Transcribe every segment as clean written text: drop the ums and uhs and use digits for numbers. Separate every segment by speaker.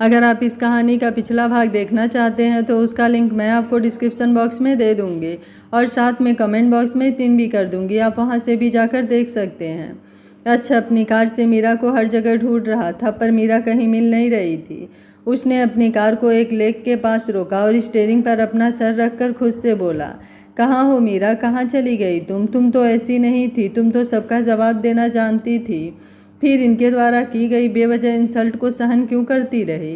Speaker 1: अगर आप इस कहानी का पिछला भाग देखना चाहते हैं तो उसका लिंक मैं आपको डिस्क्रिप्शन बॉक्स में दे दूँगी और साथ में कमेंट बॉक्स में पिन भी कर दूँगी, आप वहाँ से भी जाकर देख सकते हैं। अच्छा अपनी कार से मीरा को हर जगह ढूंढ रहा था पर मीरा कहीं मिल नहीं रही थी। उसने अपनी कार को एक लेक के पास रोका और स्टीयरिंग पर अपना सर रखकर खुद से बोला, कहाँ हो मीरा, कहाँ चली गई तुम तो ऐसी नहीं थी, तुम तो सबका जवाब देना जानती थी। फिर इनके द्वारा की गई बेवजह इंसल्ट को सहन क्यों करती रही,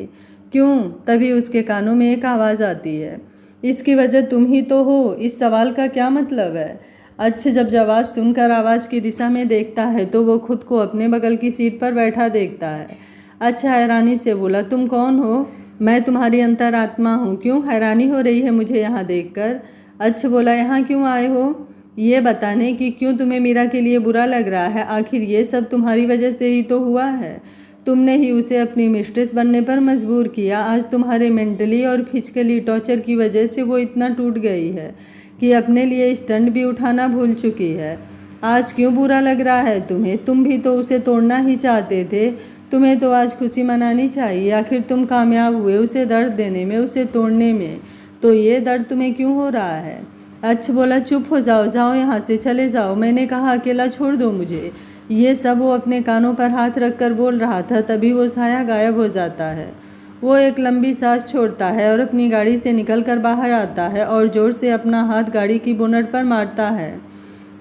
Speaker 1: क्यों? तभी उसके कानों में एक आवाज़ आती है, इसकी वजह तुम ही तो हो। इस सवाल का क्या मतलब है? अच्छा जब जवाब सुनकर आवाज़ की दिशा में देखता है तो वो खुद को अपने बगल की सीट पर बैठा देखता है। अच्छा हैरानी से बोला, तुम कौन हो? मैं तुम्हारी अंतरात्मा हूँ। क्यों हैरानी हो रही है मुझे यहाँ देखकर? अच्छा बोला, यहाँ क्यों आए हो? ये बताने कि क्यों तुम्हें मीरा के लिए बुरा लग रहा है। आखिर ये सब तुम्हारी वजह से ही तो हुआ है। तुमने ही उसे अपनी मिस्ट्रेस बनने पर मजबूर किया। आज तुम्हारे मेंटली और फिजिकली टॉर्चर की वजह से वो इतना टूट गई है कि अपने लिए स्टंट भी उठाना भूल चुकी है। आज क्यों बुरा लग रहा है तुम्हें? तुम भी तो उसे तोड़ना ही चाहते थे। तुम्हें तो आज खुशी मनानी चाहिए। आखिर तुम कामयाब हुए उसे दर्द देने में, उसे तोड़ने में। तो ये दर्द तुम्हें क्यों हो रहा है? अच्छा बोला, चुप हो जाओ, जाओ यहाँ से, चले जाओ। मैंने कहा अकेला छोड़ दो मुझे। ये सब वो अपने कानों पर हाथ रखकर बोल रहा था। तभी वो साया गायब हो जाता है। वो एक लंबी सांस छोड़ता है और अपनी गाड़ी से निकलकर बाहर आता है और जोर से अपना हाथ गाड़ी की बोनट पर मारता है।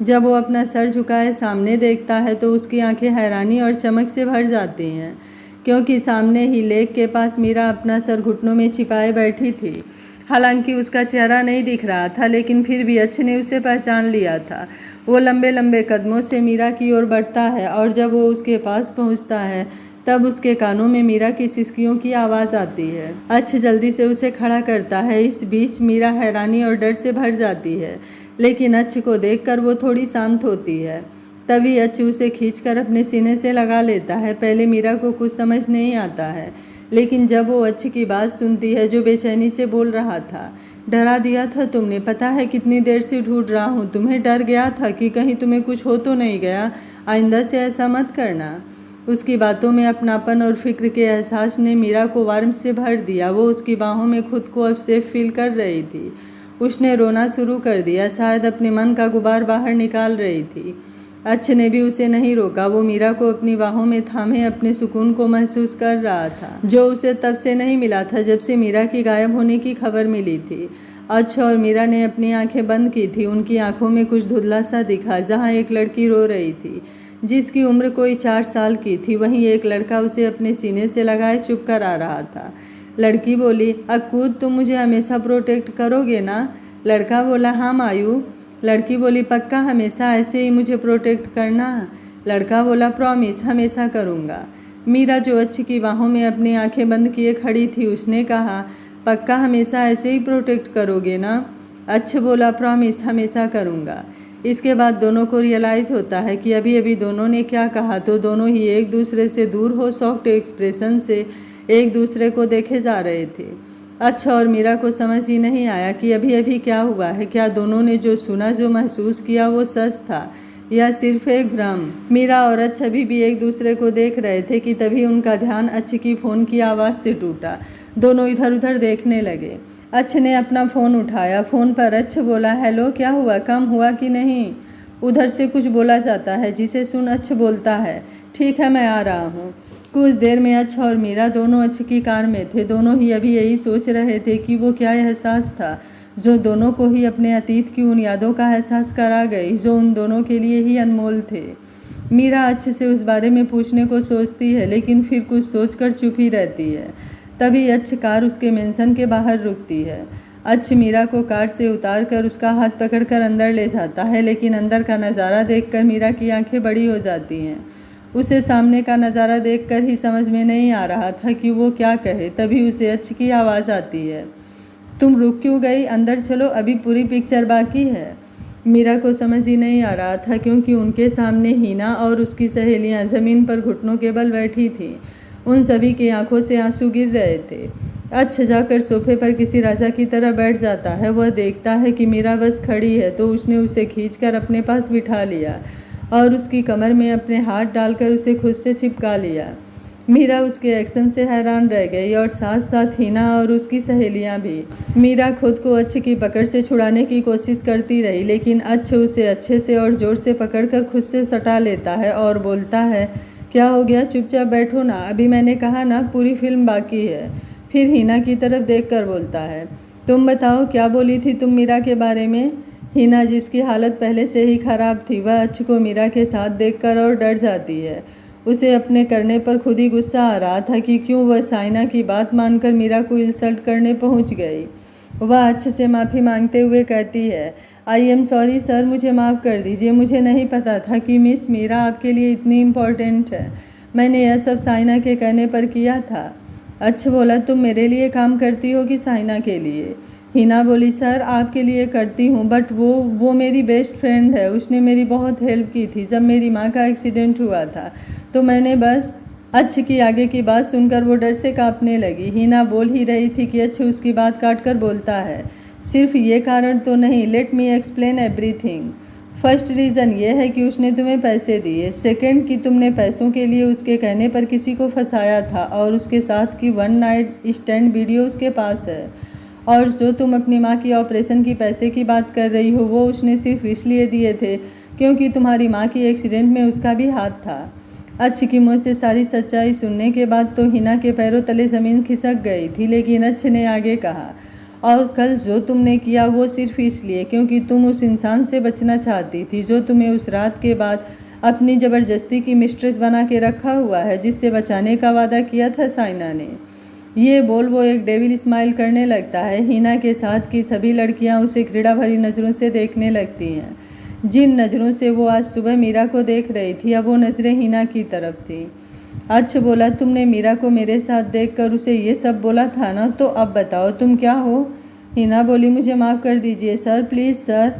Speaker 1: जब वो अपना सर झुकाए सामने देखता है तो उसकी आंखें हैरानी और चमक से भर जाती हैं, क्योंकि सामने ही लेक के पास मीरा अपना सर घुटनों में छिपाए बैठी थी। हालांकि उसका चेहरा नहीं दिख रहा था, लेकिन फिर भी अच्छे ने उसे पहचान लिया था। वो लंबे लंबे कदमों से मीरा की ओर बढ़ता है और जब वो उसके पास पहुंचता है तब उसके कानों में मीरा की सिसकियों की आवाज़ आती है। अच्छ जल्दी से उसे खड़ा करता है। इस बीच मीरा हैरानी और डर से भर जाती है, लेकिन अच्छ को देखकर वो थोड़ी शांत होती है। तभी अच्छ उसे खींचकर अपने सीने से लगा लेता है। पहले मीरा को कुछ समझ नहीं आता है, लेकिन जब वो अच्छ की बात सुनती है जो बेचैनी से बोल रहा था, डरा दिया था तुमने, पता है कितनी देर से ढूंढ रहा हूँ तुम्हें। डर गया था कि कहीं तुम्हें कुछ हो तो नहीं गया, आइंदा से ऐसा मत करना। उसकी बातों में अपनापन और फिक्र के एहसास ने मीरा को वार्म से भर दिया। वो उसकी बाहों में खुद को अब सेफ फील कर रही थी। उसने रोना शुरू कर दिया, शायद अपने मन का गुबार बाहर निकाल रही थी। अच्छ ने भी उसे नहीं रोका। वो मीरा को अपनी बाहों में थामे अपने सुकून को महसूस कर रहा था, जो उसे तब से नहीं मिला था जब से मीरा की गायब होने की खबर मिली थी। अच्छ और मीरा ने अपनी आंखें बंद की थी। उनकी आंखों में कुछ धुंधला सा दिखा। जहाँ एक लड़की रो रही थी जिसकी उम्र कोई 4 साल की थी, वहीं एक लड़का उसे अपने सीने से लगाए चुप कर आ रहा था। लड़की बोली, अक्कूद तुम मुझे हमेशा प्रोटेक्ट करोगे ना? लड़का बोला, हाँ मायू। लड़की बोली, पक्का हमेशा ऐसे ही मुझे प्रोटेक्ट करना? लड़का बोला, प्रॉमिस, हमेशा करूँगा। मीरा जो अच्छ की बाहों में अपनी आंखें बंद किए खड़ी थी, उसने कहा, पक्का हमेशा ऐसे ही प्रोटेक्ट करोगे ना? अच्छ बोला, प्रॉमिस, हमेशा करूँगा। इसके बाद दोनों को रियलाइज़ होता है कि अभी अभी दोनों ने क्या कहा, तो दोनों ही एक दूसरे से दूर हो सॉफ्ट एक्सप्रेशन से एक दूसरे को देखे जा रहे थे। अच्छा और मीरा को समझ ही नहीं आया कि अभी अभी क्या हुआ है। क्या दोनों ने जो सुना, जो महसूस किया वो सच था या सिर्फ एक भ्रम? मीरा और अच्छ अभी भी एक दूसरे को देख रहे थे कि तभी उनका ध्यान अच्छ की फ़ोन की आवाज़ से टूटा। दोनों इधर उधर देखने लगे। अच्छ ने अपना फ़ोन उठाया। फ़ोन पर अच्छ बोला, हेलो, क्या हुआ, कम हुआ कि नहीं? उधर से कुछ बोला जाता है जिसे सुन अच्छ बोलता है, ठीक है मैं आ रहा हूँ। कुछ देर में अच्छ और मीरा दोनों अच्छ की कार में थे। दोनों ही अभी यही सोच रहे थे कि वो क्या एहसास था जो दोनों को ही अपने अतीत की उन यादों का एहसास करा गई जो उन दोनों के लिए ही अनमोल थे। मीरा अच्छ से उस बारे में पूछने को सोचती है, लेकिन फिर कुछ सोचकर चुप ही रहती है। तभी अच्छ कार उसके मेंशन के बाहर रुकती है। अच्छ मीरा को कार से उतार कर उसका हाथ पकड़कर अंदर ले जाता है, लेकिन अंदर का नज़ारा देखकर मीरा की आंखें बड़ी हो जाती हैं। उसे सामने का नज़ारा देखकर ही समझ में नहीं आ रहा था कि वो क्या कहे। तभी उसे अच्छ की आवाज़ आती है, तुम रुक क्यों गई? अंदर चलो, अभी पूरी पिक्चर बाकी है। मीरा को समझ ही नहीं आ रहा था, क्योंकि उनके सामने हीना और उसकी सहेलियां ज़मीन पर घुटनों के बल बैठी थीं। उन सभी की आंखों से आंसू गिर रहे थे। अच्छ जाकर सोफे पर किसी राजा की तरह बैठ जाता है। वह देखता है कि मीरा बस खड़ी है, तो उसने उसे खींचकर अपने पास बिठा लिया और उसकी कमर में अपने हाथ डालकर उसे खुद से चिपका लिया। मीरा उसके एक्शन से हैरान रह गई और साथ साथ हिना और उसकी सहेलियां भी। मीरा खुद को अच्छ की पकड़ से छुड़ाने की कोशिश करती रही, लेकिन अच्छ उसे अच्छे से और जोर से पकड़कर खुद से सटा लेता है और बोलता है, क्या हो गया, चुपचाप बैठो ना, अभी मैंने कहा ना पूरी फिल्म बाकी है। फिर हिना की तरफ देखकर बोलता है, तुम बताओ क्या बोली थी तुम मीरा के बारे में। हिना, जिसकी हालत पहले से ही खराब थी, वह अच्छ को मीरा के साथ देखकर और डर जाती है। उसे अपने करने पर खुद ही गुस्सा आ रहा था कि क्यों वह साइना की बात मानकर मीरा को इंसल्ट करने पहुंच गई। वह अच्छे से माफ़ी मांगते हुए कहती है, आई एम सॉरी सर, मुझे माफ़ कर दीजिए, मुझे नहीं पता था कि मिस मीरा आपके लिए इतनी इम्पोर्टेंट है। मैंने यह सब साइना के कहने पर किया था। अच्छा बोला, तुम मेरे लिए काम करती हो कि साइना के लिए। हिना बोली, सर आपके लिए करती हूँ, बट वो मेरी बेस्ट फ्रेंड है, उसने मेरी बहुत हेल्प की थी जब मेरी माँ का एक्सीडेंट हुआ था, तो मैंने बस। अच्छ की आगे की बात सुनकर वो डर से कांपने लगी। हिना बोल ही रही थी कि अच्छ उसकी बात काट कर बोलता है, सिर्फ ये कारण तो नहीं, let me explain everything. First reason ये है कि उसने तुम्हें पैसे दिए, सेकंड कि तुमने पैसों के लिए उसके कहने पर किसी को फंसाया था और उसके साथ की वन नाइट स्टैंड वीडियो उसके पास है, और जो तुम अपनी माँ की ऑपरेशन की पैसे की बात कर रही हो वो उसने सिर्फ इसलिए दिए थे क्योंकि तुम्हारी माँ की एक्सीडेंट में उसका भी हाथ था। अच्छ की मुँह से सारी सच्चाई सुनने के बाद तो हिना के पैरों तले ज़मीन खिसक गई थी, लेकिन अच्छ ने आगे कहा, और कल जो तुमने किया वो सिर्फ इसलिए क्योंकि तुम उस इंसान से बचना चाहती थी जो तुम्हें उस रात के बाद अपनी ज़बरदस्ती की मिस्ट्रेस बना के रखा हुआ है, जिससे बचाने का वादा किया था साइना ने। ये बोल वो एक डेविल स्माइल करने लगता है। हिना के साथ की सभी लड़कियां उसे घृणा भरी नज़रों से देखने लगती हैं। जिन नज़रों से वो आज सुबह मीरा को देख रही थी, अब वो नज़रें हिना की तरफ थी। अच्छा बोला, तुमने मीरा को मेरे साथ देखकर उसे ये सब बोला था ना, तो अब बताओ तुम क्या हो। हिना बोली, मुझे माफ़ कर दीजिए सर, प्लीज़ सर।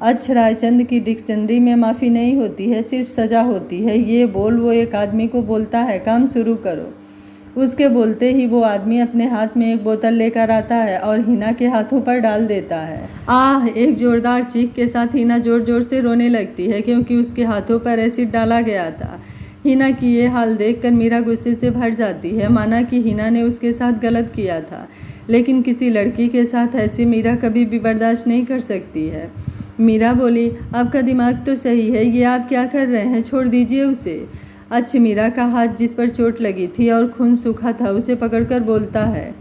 Speaker 1: अच्छा, रायचंद की डिक्शनरी में माफ़ी नहीं होती है, सिर्फ सज़ा होती है। ये बोल वो एक आदमी को बोलता है, काम शुरू करो। उसके बोलते ही वो आदमी अपने हाथ में एक बोतल लेकर आता है और हिना के हाथों पर डाल देता है। आह, एक जोरदार चीख के साथ हिना जोर जोर से रोने लगती है क्योंकि उसके हाथों पर एसिड डाला गया था। हिना की ये हाल देखकर मीरा गुस्से से भर जाती है, माना कि हिना ने उसके साथ गलत किया था, लेकिन किसी लड़की के साथ ऐसे मीरा कभी भी बर्दाश्त नहीं कर सकती है। मीरा बोली, आपका दिमाग तो सही है, ये आप क्या कर रहे हैं, छोड़ दीजिए उसे। अच्छ मीरा का हाथ जिस पर चोट लगी थी और खून सूखा था उसे पकड़कर बोलता है,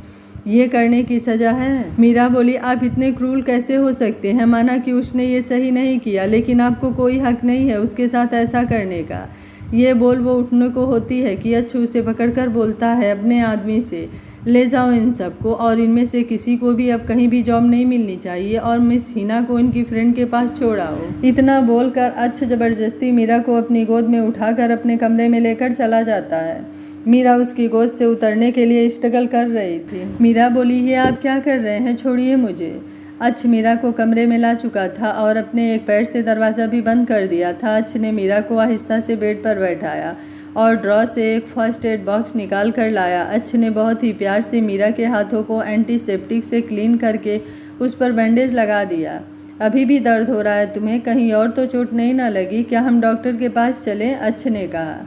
Speaker 1: ये करने की सज़ा है। मीरा बोली, आप इतने क्रूर कैसे हो सकते हैं, माना कि उसने ये सही नहीं किया, लेकिन आपको कोई हक नहीं है उसके साथ ऐसा करने का। ये बोल वो उठने को होती है कि अच्छ उसे पकड़कर बोलता है अपने आदमी से, ले जाओ इन सबको, और इनमें से किसी को भी अब कहीं भी जॉब नहीं मिलनी चाहिए, और मिस हिना को इनकी फ्रेंड के पास छोड़ाओ। इतना बोलकर अच्छ ज़बरदस्ती मीरा को अपनी गोद में उठाकर अपने कमरे में लेकर चला जाता है। मीरा उसकी गोद से उतरने के लिए स्ट्रगल कर रही थी। मीरा बोली, ये आप क्या कर रहे हैं, छोड़िए मुझे। अच्छ मीरा को कमरे में ला चुका था और अपने एक पैर से दरवाज़ा भी बंद कर दिया था। अच्छ ने मीरा को आहिस्ता से बेड पर बैठाया और ड्रॉ से एक फर्स्ट एड बॉक्स निकाल कर लाया। अच्छ ने बहुत ही प्यार से मीरा के हाथों को एंटीसेप्टिक से क्लीन करके उस पर बैंडेज लगा दिया। अभी भी दर्द हो रहा है तुम्हें, कहीं और तो चोट नहीं ना लगी, क्या हम डॉक्टर के पास चलें, अच्छ ने कहा।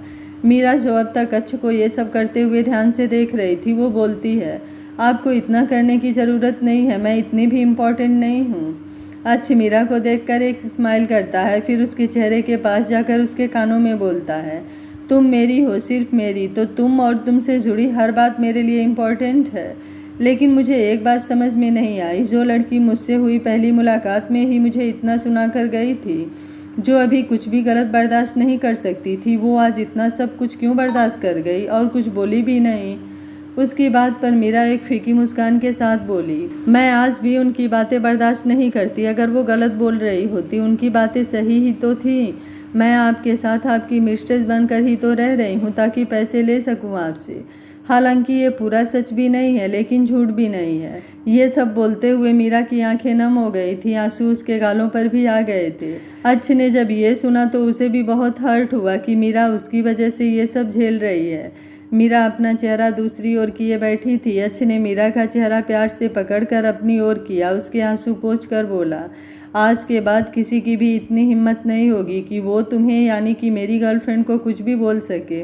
Speaker 1: मीरा, जो अब तक अच्छ को ये सब करते हुए ध्यान से देख रही थी, वो बोलती है, आपको इतना करने की ज़रूरत नहीं है, मैं इतनी भी इम्पोर्टेंट नहीं हूँ। अच्छ मीरा को देखकर एक स्माइल करता है, फिर उसके चेहरे के पास जाकर उसके कानों में बोलता है, तुम मेरी हो, सिर्फ मेरी, तो तुम और तुमसे जुड़ी हर बात मेरे लिए इम्पोर्टेंट है। लेकिन मुझे एक बात समझ में नहीं आई, जो लड़की मुझसे हुई पहली मुलाकात में ही मुझे इतना सुना कर गई थी, जो अभी कुछ भी गलत बर्दाश्त नहीं कर सकती थी, वो आज इतना सब कुछ क्यों बर्दाश्त कर गई और कुछ बोली भी नहीं। उसकी बात पर मीरा एक फीकी मुस्कान के साथ बोली, मैं आज भी उनकी बातें बर्दाश्त नहीं करती, अगर वो गलत बोल रही होती, उनकी बातें सही ही तो थी। मैं आपके साथ आपकी मिस्ट्रेस बनकर ही तो रह रही हूँ ताकि पैसे ले सकूँ आपसे। हालांकि ये पूरा सच भी नहीं है, लेकिन झूठ भी नहीं है। ये सब बोलते हुए मीरा की आंखें नम हो गई थी, आंसू उसके गालों पर भी आ गए थे। अच्छ ने जब ये सुना तो उसे भी बहुत हर्ट हुआ कि मीरा उसकी वजह से ये सब झेल रही है। मीरा अपना चेहरा दूसरी ओर किए बैठी थी। अच्छ ने मीरा का चेहरा प्यार से पकड़कर अपनी ओर किया, उसके आंसू पोंछ कर बोला, आज के बाद किसी की भी इतनी हिम्मत नहीं होगी कि वो तुम्हें यानी कि मेरी गर्लफ्रेंड को कुछ भी बोल सके।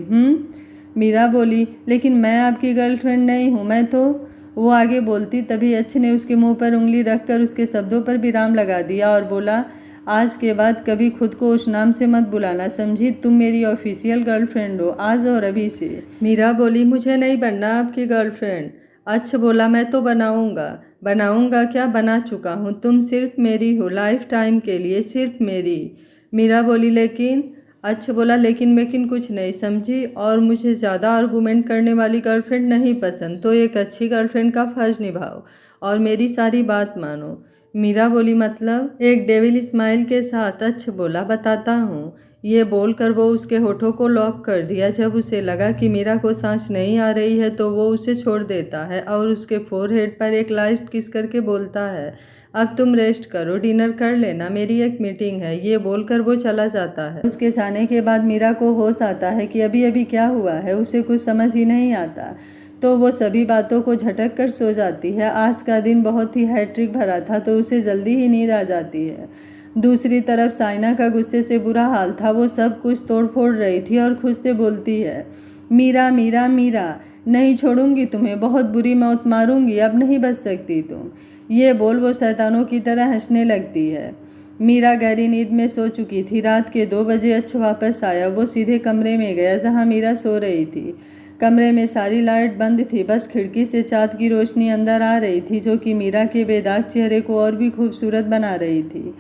Speaker 1: मीरा बोली, लेकिन मैं आपकी गर्लफ्रेंड नहीं हूँ, मैं तो। वो आगे बोलती तभी अच्छ ने उसके मुंह पर उंगली रखकर उसके शब्दों पर विराम लगा दिया और बोला, आज के बाद कभी खुद को उस नाम से मत बुलाना, समझी? तुम मेरी ऑफिशियल गर्लफ्रेंड हो, आज और अभी से। मीरा बोली, मुझे नहीं बनना आपकी गर्लफ्रेंड। अच्छा बोला, मैं तो बनाऊंगा क्या, बना चुका हूँ। तुम सिर्फ मेरी हो, लाइफ टाइम के लिए सिर्फ मेरी। मीरा बोली, लेकिन। अच्छा बोला, लेकिन कुछ नहीं, समझी? और मुझे ज़्यादा आर्गूमेंट करने वाली गर्लफ्रेंड नहीं पसंद, तो एक अच्छी गर्लफ्रेंड का फ़र्ज़ निभाओ और मेरी सारी बात मानो। मीरा बोली, मतलब? एक डेविल स्माइल के साथ अच्छा बोला, बताता हूँ। ये बोलकर वो उसके होठों को लॉक कर दिया। जब उसे लगा कि मीरा को सांस नहीं आ रही है तो वो उसे छोड़ देता है और उसके फोरहेड पर एक लाइट किस करके बोलता है, अब तुम रेस्ट करो, डिनर कर लेना, मेरी एक मीटिंग है। ये बोलकर वो चला जाता है। उसके जाने के बाद मीरा को होश आता है कि अभी अभी क्या हुआ है, उसे कुछ समझ ही नहीं आता, तो वो सभी बातों को झटक कर सो जाती है। आज का दिन बहुत ही हैट्रिक भरा था तो उसे जल्दी ही नींद आ जाती है। दूसरी तरफ साइना का गुस्से से बुरा हाल था। वो सब कुछ तोड़ फोड़ रही थी और खुद से बोलती है, मीरा मीरा मीरा, नहीं छोड़ूंगी तुम्हें, बहुत बुरी मौत मारूंगी, अब नहीं बच सकती तुम। ये बोल वो शैतानों की तरह हंसने लगती है। मीरा गहरी नींद में सो चुकी थी। रात के 2 बजे अच्छा वापस आया। वो सीधे कमरे में गया जहाँ मीरा सो रही थी। कमरे में सारी लाइट बंद थी, बस खिड़की से चाँद की रोशनी अंदर आ रही थी जो कि मीरा के बेदाग चेहरे को और भी खूबसूरत बना रही थी।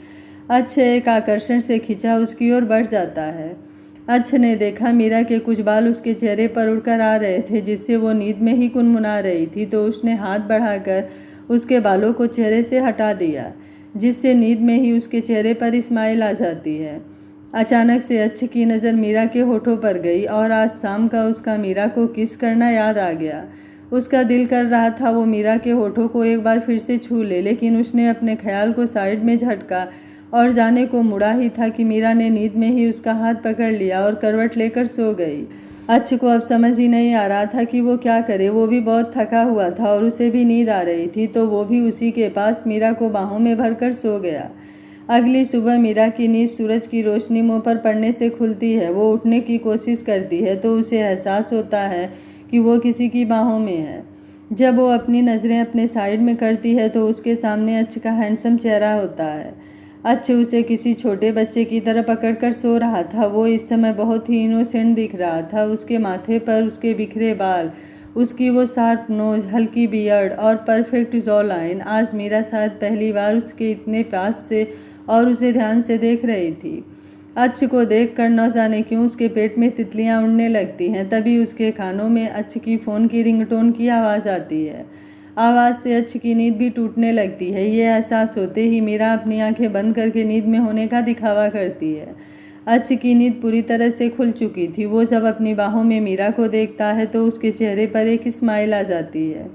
Speaker 1: अच्छे एक आकर्षण से खिंचा उसकी ओर बढ़ जाता है। अच्छ ने देखा मीरा के कुछ बाल उसके चेहरे पर उड़कर आ रहे थे जिससे वो नींद में ही गुनगुना रही थी, तो उसने हाथ बढ़ाकर उसके बालों को चेहरे से हटा दिया जिससे नींद में ही उसके चेहरे पर स्माइल आ जाती है। अचानक से अच्छ की नज़र मीरा के होठों पर गई और आज शाम का उसका मीरा को किस करना याद आ गया। उसका दिल कर रहा था वो मीरा के होठों को एक बार फिर से छू ले, लेकिन उसने अपने ख्याल को साइड में झटका और जाने को मुड़ा ही था कि मीरा ने नींद में ही उसका हाथ पकड़ लिया और करवट लेकर सो गई। अच्छ को अब समझ ही नहीं आ रहा था कि वो क्या करे। वो भी बहुत थका हुआ था और उसे भी नींद आ रही थी, तो वो भी उसी के पास मीरा को बाहों में भरकर सो गया। अगली सुबह मीरा की नींद सूरज की रोशनी मुंह पर पड़ने से खुलती है। वो उठने की कोशिश करती है तो उसे एहसास होता है कि वो किसी की बाहों में है। जब वो अपनी नज़रें अपने साइड में करती है तो उसके सामने अच्छ का हैंडसम चेहरा होता है। अच्छ उसे किसी छोटे बच्चे की तरह पकड़कर सो रहा था। वो इस समय बहुत ही इनोसेंट दिख रहा था। उसके माथे पर उसके बिखरे बाल, उसकी वो शार्प नोज, हल्की बियर्ड और परफेक्ट जॉ लाइन। आज मीरा शायद पहली बार उसके इतने पास से और उसे ध्यान से देख रही थी। अच्छ को देखकर न जाने क्यों उसके पेट में तितलियां उड़ने लगती हैं। तभी उसके कानों में अच्छ की फ़ोन की रिंगटोन की आवाज़ आती है। आवाज़ से अच्छ की नींद भी टूटने लगती है। ये एहसास होते ही मीरा अपनी आंखें बंद करके नींद में होने का दिखावा करती है। अच्छ की नींद पूरी तरह से खुल चुकी थी। वो जब अपनी बाहों में मीरा को देखता है तो उसके चेहरे पर एक स्माइल आ जाती है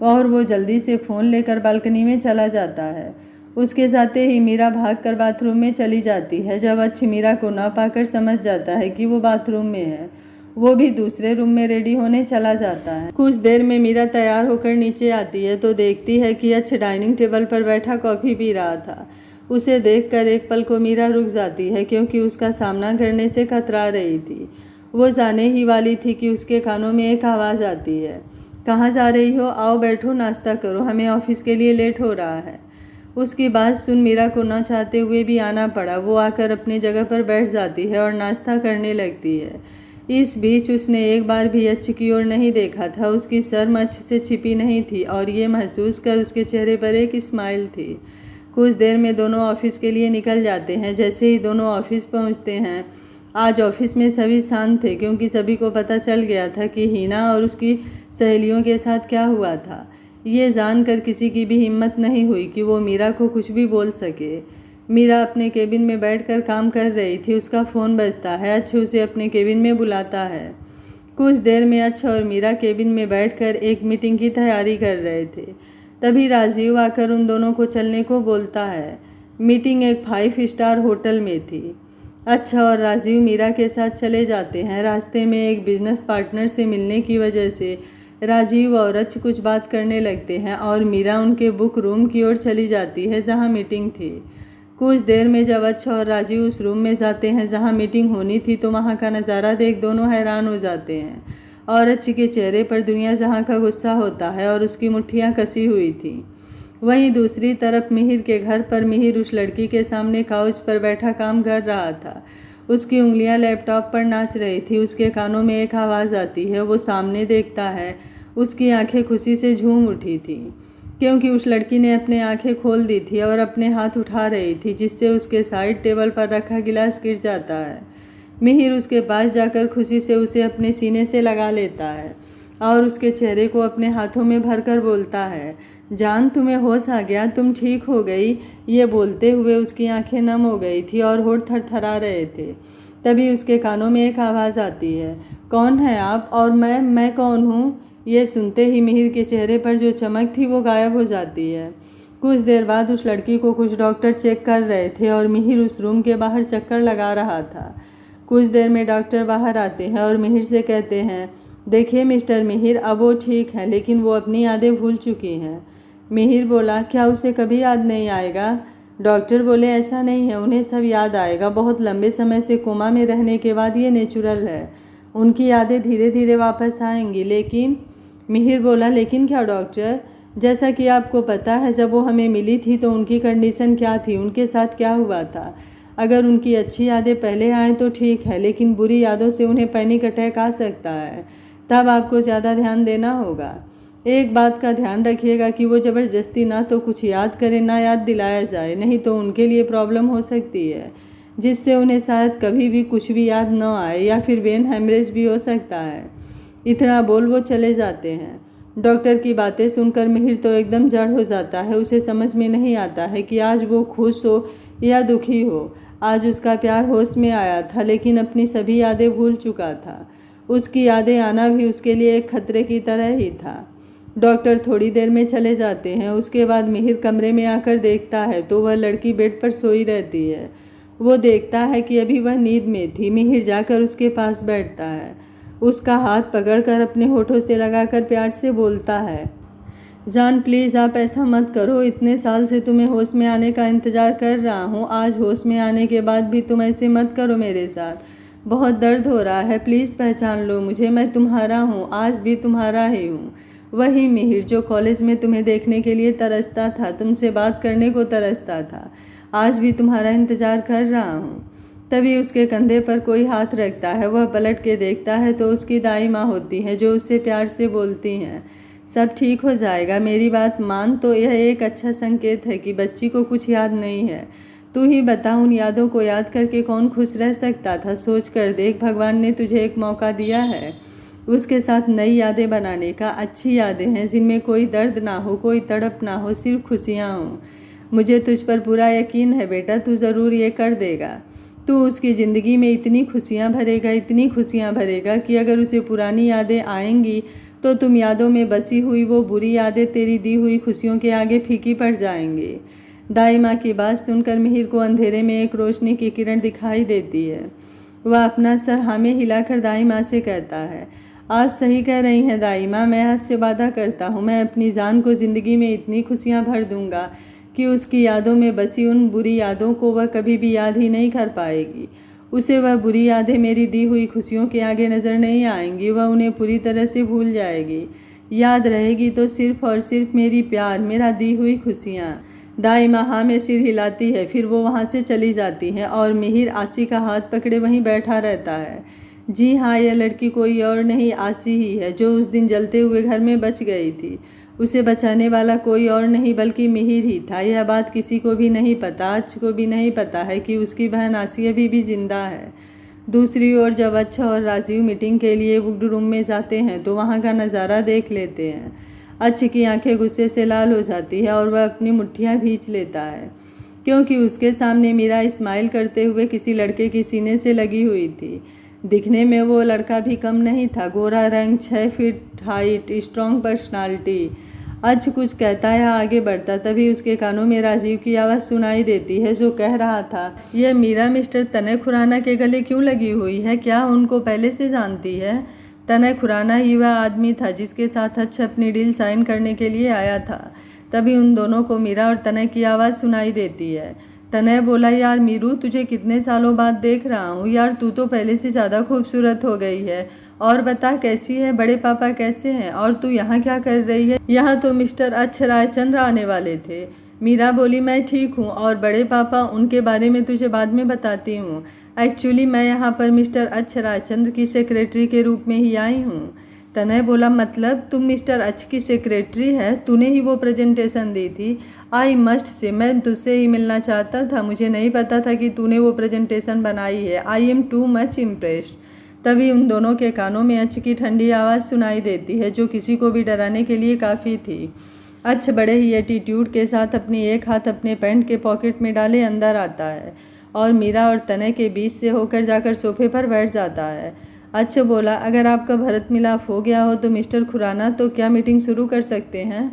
Speaker 1: और वो जल्दी से फ़ोन लेकर बालकनी में चला जाता है। उसके जाते ही मीरा भागकर बाथरूम में चली जाती है। जब अच्छ मीरा को ना पाकर समझ जाता है कि वो बाथरूम में है, वो भी दूसरे रूम में रेडी होने चला जाता है। कुछ देर में मीरा तैयार होकर नीचे आती है तो देखती है कि अच्छ डाइनिंग टेबल पर बैठा कॉफ़ी पी रहा था। उसे देखकर एक पल को मीरा रुक जाती है क्योंकि उसका सामना करने से कतरा रही थी। वो जाने ही वाली थी कि उसके कानों में एक आवाज़ आती है, कहाँ जा रही हो? आओ बैठो, नाश्ता करो, हमें ऑफिस के लिए लेट हो रहा है। उसकी बात सुन मीरा को न चाहते हुए भी आना पड़ा। वो आकर अपनी जगह पर बैठ जाती है और नाश्ता करने लगती है। इस बीच उसने एक बार भी अच्छ की ओर नहीं देखा था। उसकी शर्म अच्छ से छिपी नहीं थी और ये महसूस कर उसके चेहरे पर एक स्माइल थी। कुछ देर में दोनों ऑफिस के लिए निकल जाते हैं। जैसे ही दोनों ऑफिस पहुंचते हैं, आज ऑफिस में सभी शांत थे क्योंकि सभी को पता चल गया था कि हीना और उसकी सहेलियों के साथ क्या हुआ था। ये जानकर किसी की भी हिम्मत नहीं हुई कि वो मीरा को कुछ भी बोल सके। मीरा अपने केबिन में बैठकर काम कर रही थी। उसका फ़ोन बजता है। अच्छ उसे अपने केबिन में बुलाता है। कुछ देर में अच्छ और मीरा केबिन में बैठकर एक मीटिंग की तैयारी कर रहे थे। तभी राजीव आकर उन दोनों को चलने को बोलता है। मीटिंग एक 5 स्टार होटल में थी। अच्छ और राजीव मीरा के साथ चले जाते हैं। रास्ते में एक बिजनेस पार्टनर से मिलने की वजह से राजीव और अच्छ कुछ बात करने लगते हैं और मीरा उनके बुक रूम की ओर चली जाती है जहां मीटिंग थी। कुछ देर में जब अच्छ और राजीव उस रूम में जाते हैं जहां मीटिंग होनी थी तो वहां का नज़ारा देख दोनों हैरान हो जाते हैं। और अच्छी के चेहरे पर दुनिया जहाँ का गुस्सा होता है और उसकी मुट्ठियाँ कसी हुई थी। वहीं दूसरी तरफ मिहिर के घर पर मिहिर उस लड़की के सामने काउच पर बैठा काम कर रहा था। उसकी उंगलियां लैपटॉप पर नाच रही थी। उसके कानों में एक आवाज़ आती है, वो सामने देखता है। उसकी आंखें खुशी से झूम उठी थी क्योंकि उस लड़की ने अपने आंखें खोल दी थी और अपने हाथ उठा रही थी, जिससे उसके साइड टेबल पर रखा गिलास गिर जाता है। मिहिर उसके पास जाकर खुशी से उसे अपने सीने से लगा लेता है और उसके चेहरे को अपने हाथों में भरकर बोलता है, जान तुम्हें होश आ गया, तुम ठीक हो गई। ये बोलते हुए उसकी आंखें नम हो गई थी और होठ थरथरा रहे थे। तभी उसके कानों में एक आवाज़ आती है, कौन है आप? और मैं कौन हूँ? ये सुनते ही मिहिर के चेहरे पर जो चमक थी वो गायब हो जाती है। कुछ देर बाद उस लड़की को कुछ डॉक्टर चेक कर रहे थे और मिहिर उस रूम के बाहर चक्कर लगा रहा था। कुछ देर में डॉक्टर बाहर आते हैं और मिहिर से कहते हैं, देखिए मिस्टर मिहिर, अब वो ठीक है लेकिन वो अपनी यादें भूल चुकी हैं। मिहिर बोला, क्या उसे कभी याद नहीं आएगा? डॉक्टर बोले, ऐसा नहीं है, उन्हें सब याद आएगा। बहुत लंबे समय से कोमा में रहने के बाद ये नेचुरल है। उनकी यादें धीरे धीरे वापस आएंगी। लेकिन मिहिर बोला, लेकिन क्या डॉक्टर? जैसा कि आपको पता है, जब वो हमें मिली थी तो उनकी कंडीशन क्या थी, उनके साथ क्या हुआ था? अगर उनकी अच्छी यादें पहले आएँ तो ठीक है, लेकिन बुरी यादों से उन्हें पैनिक अटैक आ सकता है। तब आपको ज़्यादा ध्यान देना होगा। एक बात का ध्यान रखिएगा कि वो ज़बरदस्ती ना तो कुछ याद करें ना याद दिलाया जाए, नहीं तो उनके लिए प्रॉब्लम हो सकती है, जिससे उन्हें शायद कभी भी कुछ भी याद न आए या फिर ब्रेन हैमरेज भी हो सकता है। इतना बोल वो चले जाते हैं। डॉक्टर की बातें सुनकर मिहिर तो एकदम जड़ हो जाता है। उसे समझ में नहीं आता है कि आज वो खुश हो या दुखी हो। आज उसका प्यार होश में आया था लेकिन अपनी सभी यादें भूल चुका था। उसकी यादें आना भी उसके लिए एक खतरे की तरह ही था। डॉक्टर थोड़ी देर में चले जाते हैं। उसके बाद मिहिर कमरे में आकर देखता है तो वह लड़की बेड पर सोई रहती है। वो देखता है कि अभी वह नींद में थी। मिहिर जाकर उसके पास बैठता है, उसका हाथ पकड़कर अपने होठों से लगाकर प्यार से बोलता है, जान प्लीज़ आप ऐसा मत करो। इतने साल से तुम्हें होश में आने का इंतज़ार कर रहा हूँ। आज होश में आने के बाद भी तुम ऐसे मत करो मेरे साथ। बहुत दर्द हो रहा है, प्लीज़ पहचान लो मुझे, मैं तुम्हारा हूँ, आज भी तुम्हारा ही हूँ। वही मिहिर जो कॉलेज में तुम्हें देखने के लिए तरसता था, तुमसे बात करने को तरसता था, आज भी तुम्हारा इंतज़ार कर रहा हूँ। तभी उसके कंधे पर कोई हाथ रखता है। वह पलट के देखता है तो उसकी दाई माँ होती हैं जो उससे प्यार से बोलती हैं, सब ठीक हो जाएगा, मेरी बात मान। तो यह एक अच्छा संकेत है कि बच्ची को कुछ याद नहीं है। तू ही बता, उन यादों को याद करके कौन खुश रह सकता था? सोच कर देख, भगवान ने तुझे एक मौका दिया है उसके साथ नई यादें बनाने का। अच्छी यादें हैं जिनमें कोई दर्द ना हो, कोई तड़प ना हो, सिर्फ खुशियाँ हों। मुझे तुझ पर पूरा यकीन है बेटा, तू ज़रूर ये कर देगा। तू उसकी ज़िंदगी में इतनी खुशियाँ भरेगा, इतनी खुशियाँ भरेगा कि अगर उसे पुरानी यादें आएंगी तो तुम यादों में बसी हुई वो बुरी यादें तेरी दी हुई खुशियों के आगे फीकी पड़ जाएंगी। दाई माँ की बात सुनकर मिहिर को अंधेरे में एक रोशनी की किरण दिखाई देती है। वह अपना सर हाँ में हिलाकर दाई माँ से कहता है, आप सही कह रही हैं दाई माँ, मैं आपसे वादा करता हूँ मैं अपनी जान को ज़िंदगी में इतनी खुशियाँ भर दूँगा कि उसकी यादों में बसी उन बुरी यादों को वह कभी भी याद ही नहीं कर पाएगी। उसे वह बुरी यादें मेरी दी हुई खुशियों के आगे नज़र नहीं आएंगी, वह उन्हें पूरी तरह से भूल जाएगी। याद रहेगी तो सिर्फ और सिर्फ मेरी प्यार, मेरा दी हुई खुशियाँ। दाई माँ हाँ में सिर हिलाती है, फिर वो वहाँ से चली जाती है और मिहिर आसी का हाथ पकड़े वहीं बैठा रहता है। जी हाँ, यह लड़की कोई और नहीं, आसी ही है जो उस दिन जलते हुए घर में बच गई थी। उसे बचाने वाला कोई और नहीं बल्कि मिहिर ही था। यह बात किसी को भी नहीं पता, अच्छ को भी नहीं पता है कि उसकी बहन आसी अभी भी जिंदा है। दूसरी ओर जब अच्छा और राजीव मीटिंग के लिए बुक रूम में जाते हैं तो वहाँ का नज़ारा देख लेते हैं। अच्छ की आंखें गुस्से से लाल हो जाती है और वह अपनी मुट्ठियाँ भींच लेता है क्योंकि उसके सामने मीरा स्माइल करते हुए किसी लड़के की सीने से लगी हुई थी। दिखने में वो लड़का भी कम नहीं था, गोरा रंग, 6 फीट हाइट, स्ट्रॉन्ग पर्सनालिटी। अच्छ कुछ कहता है आगे बढ़ता, तभी उसके कानों में राजीव की आवाज़ सुनाई देती है जो कह रहा था, यह मीरा मिस्टर तनय खुराना के गले क्यों लगी हुई है? क्या उनको पहले से जानती है? तनय खुराना ही वह आदमी था जिसके साथ अच्छ अपनी डील साइन करने के लिए आया था। तभी उन दोनों को मीरा और तनय की आवाज़ सुनाई देती है। तनय बोला, यार मीरू, तुझे कितने सालों बाद देख रहा हूँ यार, तू तो पहले से ज़्यादा खूबसूरत हो गई है और बता कैसी है, बड़े पापा कैसे हैं, और तू यहाँ क्या कर रही है? यहाँ तो मिस्टर अच्छ रायचंद्र आने वाले थे। मीरा बोली मैं ठीक हूँ, और बड़े पापा उनके बारे में तुझे बाद में बताती हूँ। एक्चुअली मैं यहाँ पर मिस्टर अच्छ रायचंद्र की सेक्रेटरी के रूप में ही आई हूँ। तनय बोला मतलब तुम मिस्टर अच्छ की सेक्रेटरी है? तूने ही वो प्रेजेंटेशन दी थी। आई मस्ट से मैं तुझसे ही मिलना चाहता था, मुझे नहीं पता था कि तूने वो प्रेजेंटेशन बनाई है। I am too much impressed. तभी उन दोनों के कानों में अच्छ की ठंडी आवाज़ सुनाई देती है, जो किसी को भी डराने के लिए काफ़ी थी। अच्छ बड़े ही एटीट्यूड के साथ अपनी एक हाथ अपने पैंट के पॉकेट में डाले अंदर आता है और मीरा और तनय के बीच से होकर जाकर सोफे पर बैठ जाता है। अच्छ बोला अगर आपका भरत मिलाप हो गया हो तो मिस्टर खुराना, तो क्या मीटिंग शुरू कर सकते हैं?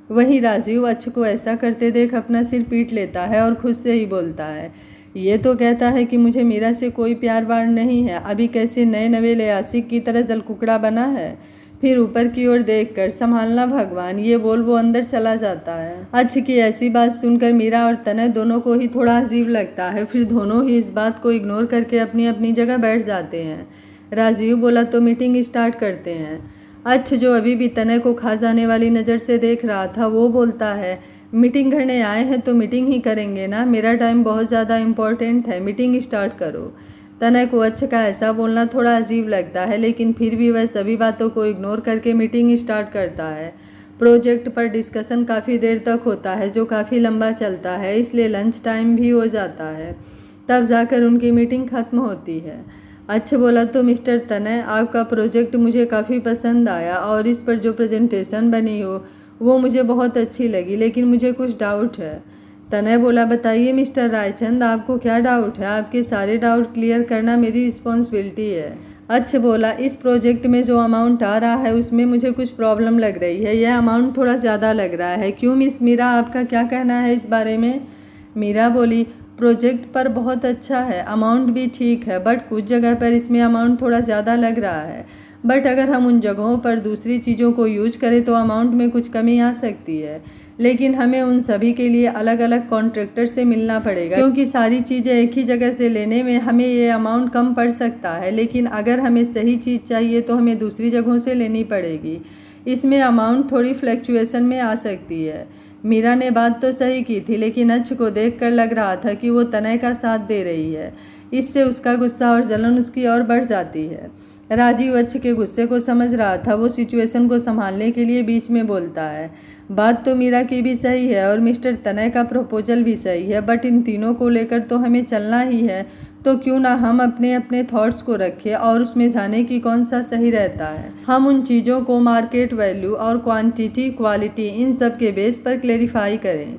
Speaker 1: वहीं राजीव अच्छ को ऐसा करते देख अपना सिर पीट लेता है और खुद से ही बोलता है, ये तो कहता है कि मुझे मीरा से कोई प्यार वार नहीं है, अभी कैसे नए नवेले आशिक की तरह जलकुकड़ा बना है। फिर ऊपर की ओर देखकर संभालना भगवान, ये बोल वो अंदर चला जाता है। अच्छ की ऐसी बात सुनकर मीरा और तनय दोनों को ही थोड़ा अजीब लगता है। फिर दोनों ही इस बात को इग्नोर करके अपनी अपनी जगह बैठ जाते हैं। राजीव बोला तो मीटिंग स्टार्ट करते हैं। अच्छ जो अभी भी तनय को खा जाने वाली नज़र से देख रहा था, वो बोलता है मीटिंग करने आए हैं तो मीटिंग ही करेंगे ना, मेरा टाइम बहुत ज़्यादा इम्पोर्टेंट है, मीटिंग स्टार्ट करो। तनय को अच्छ का ऐसा बोलना थोड़ा अजीब लगता है, लेकिन फिर भी वह सभी बातों को इग्नोर करके मीटिंग स्टार्ट करता है। प्रोजेक्ट पर डिस्कशन काफ़ी देर तक होता है, जो काफ़ी लंबा चलता है, इसलिए लंच टाइम भी हो जाता है। तब जाकर उनकी मीटिंग ख़त्म होती है। अच्छ बोला तो मिस्टर तनय, आपका प्रोजेक्ट मुझे काफ़ी पसंद आया और इस पर जो प्रेजेंटेशन बनी हो वो मुझे बहुत अच्छी लगी, लेकिन मुझे कुछ डाउट है। तनय बोला बताइए मिस्टर रायचंद, आपको क्या डाउट है? आपके सारे डाउट क्लियर करना मेरी रिस्पॉन्सिबिलिटी है। अच्छ बोला इस प्रोजेक्ट में जो अमाउंट आ रहा है उसमें मुझे कुछ प्रॉब्लम लग रही है, यह अमाउंट थोड़ा ज़्यादा लग रहा है। क्यों मिस मीरा, आपका क्या कहना है इस बारे में? मीरा बोली प्रोजेक्ट पर बहुत अच्छा है, अमाउंट भी ठीक है, बट कुछ जगह पर इसमें अमाउंट थोड़ा ज़्यादा लग रहा है, बट अगर हम उन जगहों पर दूसरी चीज़ों को यूज करें तो अमाउंट में कुछ कमी आ सकती है, लेकिन हमें उन सभी के लिए अलग अलग कॉन्ट्रैक्टर से मिलना पड़ेगा, क्योंकि सारी चीज़ें एक ही जगह से लेने में हमें ये अमाउंट कम पड़ सकता है, लेकिन अगर हमें सही चीज़ चाहिए तो हमें दूसरी जगहों से लेनी पड़ेगी, इसमें अमाउंट थोड़ी फ्लैक्चुएशन में आ सकती है। मीरा ने बात तो सही की थी, लेकिन अच्छ को देखकर लग रहा था कि वो तनय का साथ दे रही है, इससे उसका गुस्सा और जलन उसकी ओर बढ़ जाती है। राजीव अच्छ के गुस्से को समझ रहा था, वो सिचुएशन को संभालने के लिए बीच में बोलता है, बात तो मीरा की भी सही है और मिस्टर तनय का प्रपोजल भी सही है, बट इन तीनों को लेकर तो हमें चलना ही है, तो क्यों ना हम अपने अपने थॉट्स को रखें और उसमें जाने की कौन सा सही रहता है। हम उन चीज़ों को मार्केट वैल्यू और क्वांटिटी क्वालिटी इन सब के बेस पर क्लेरिफाई करें।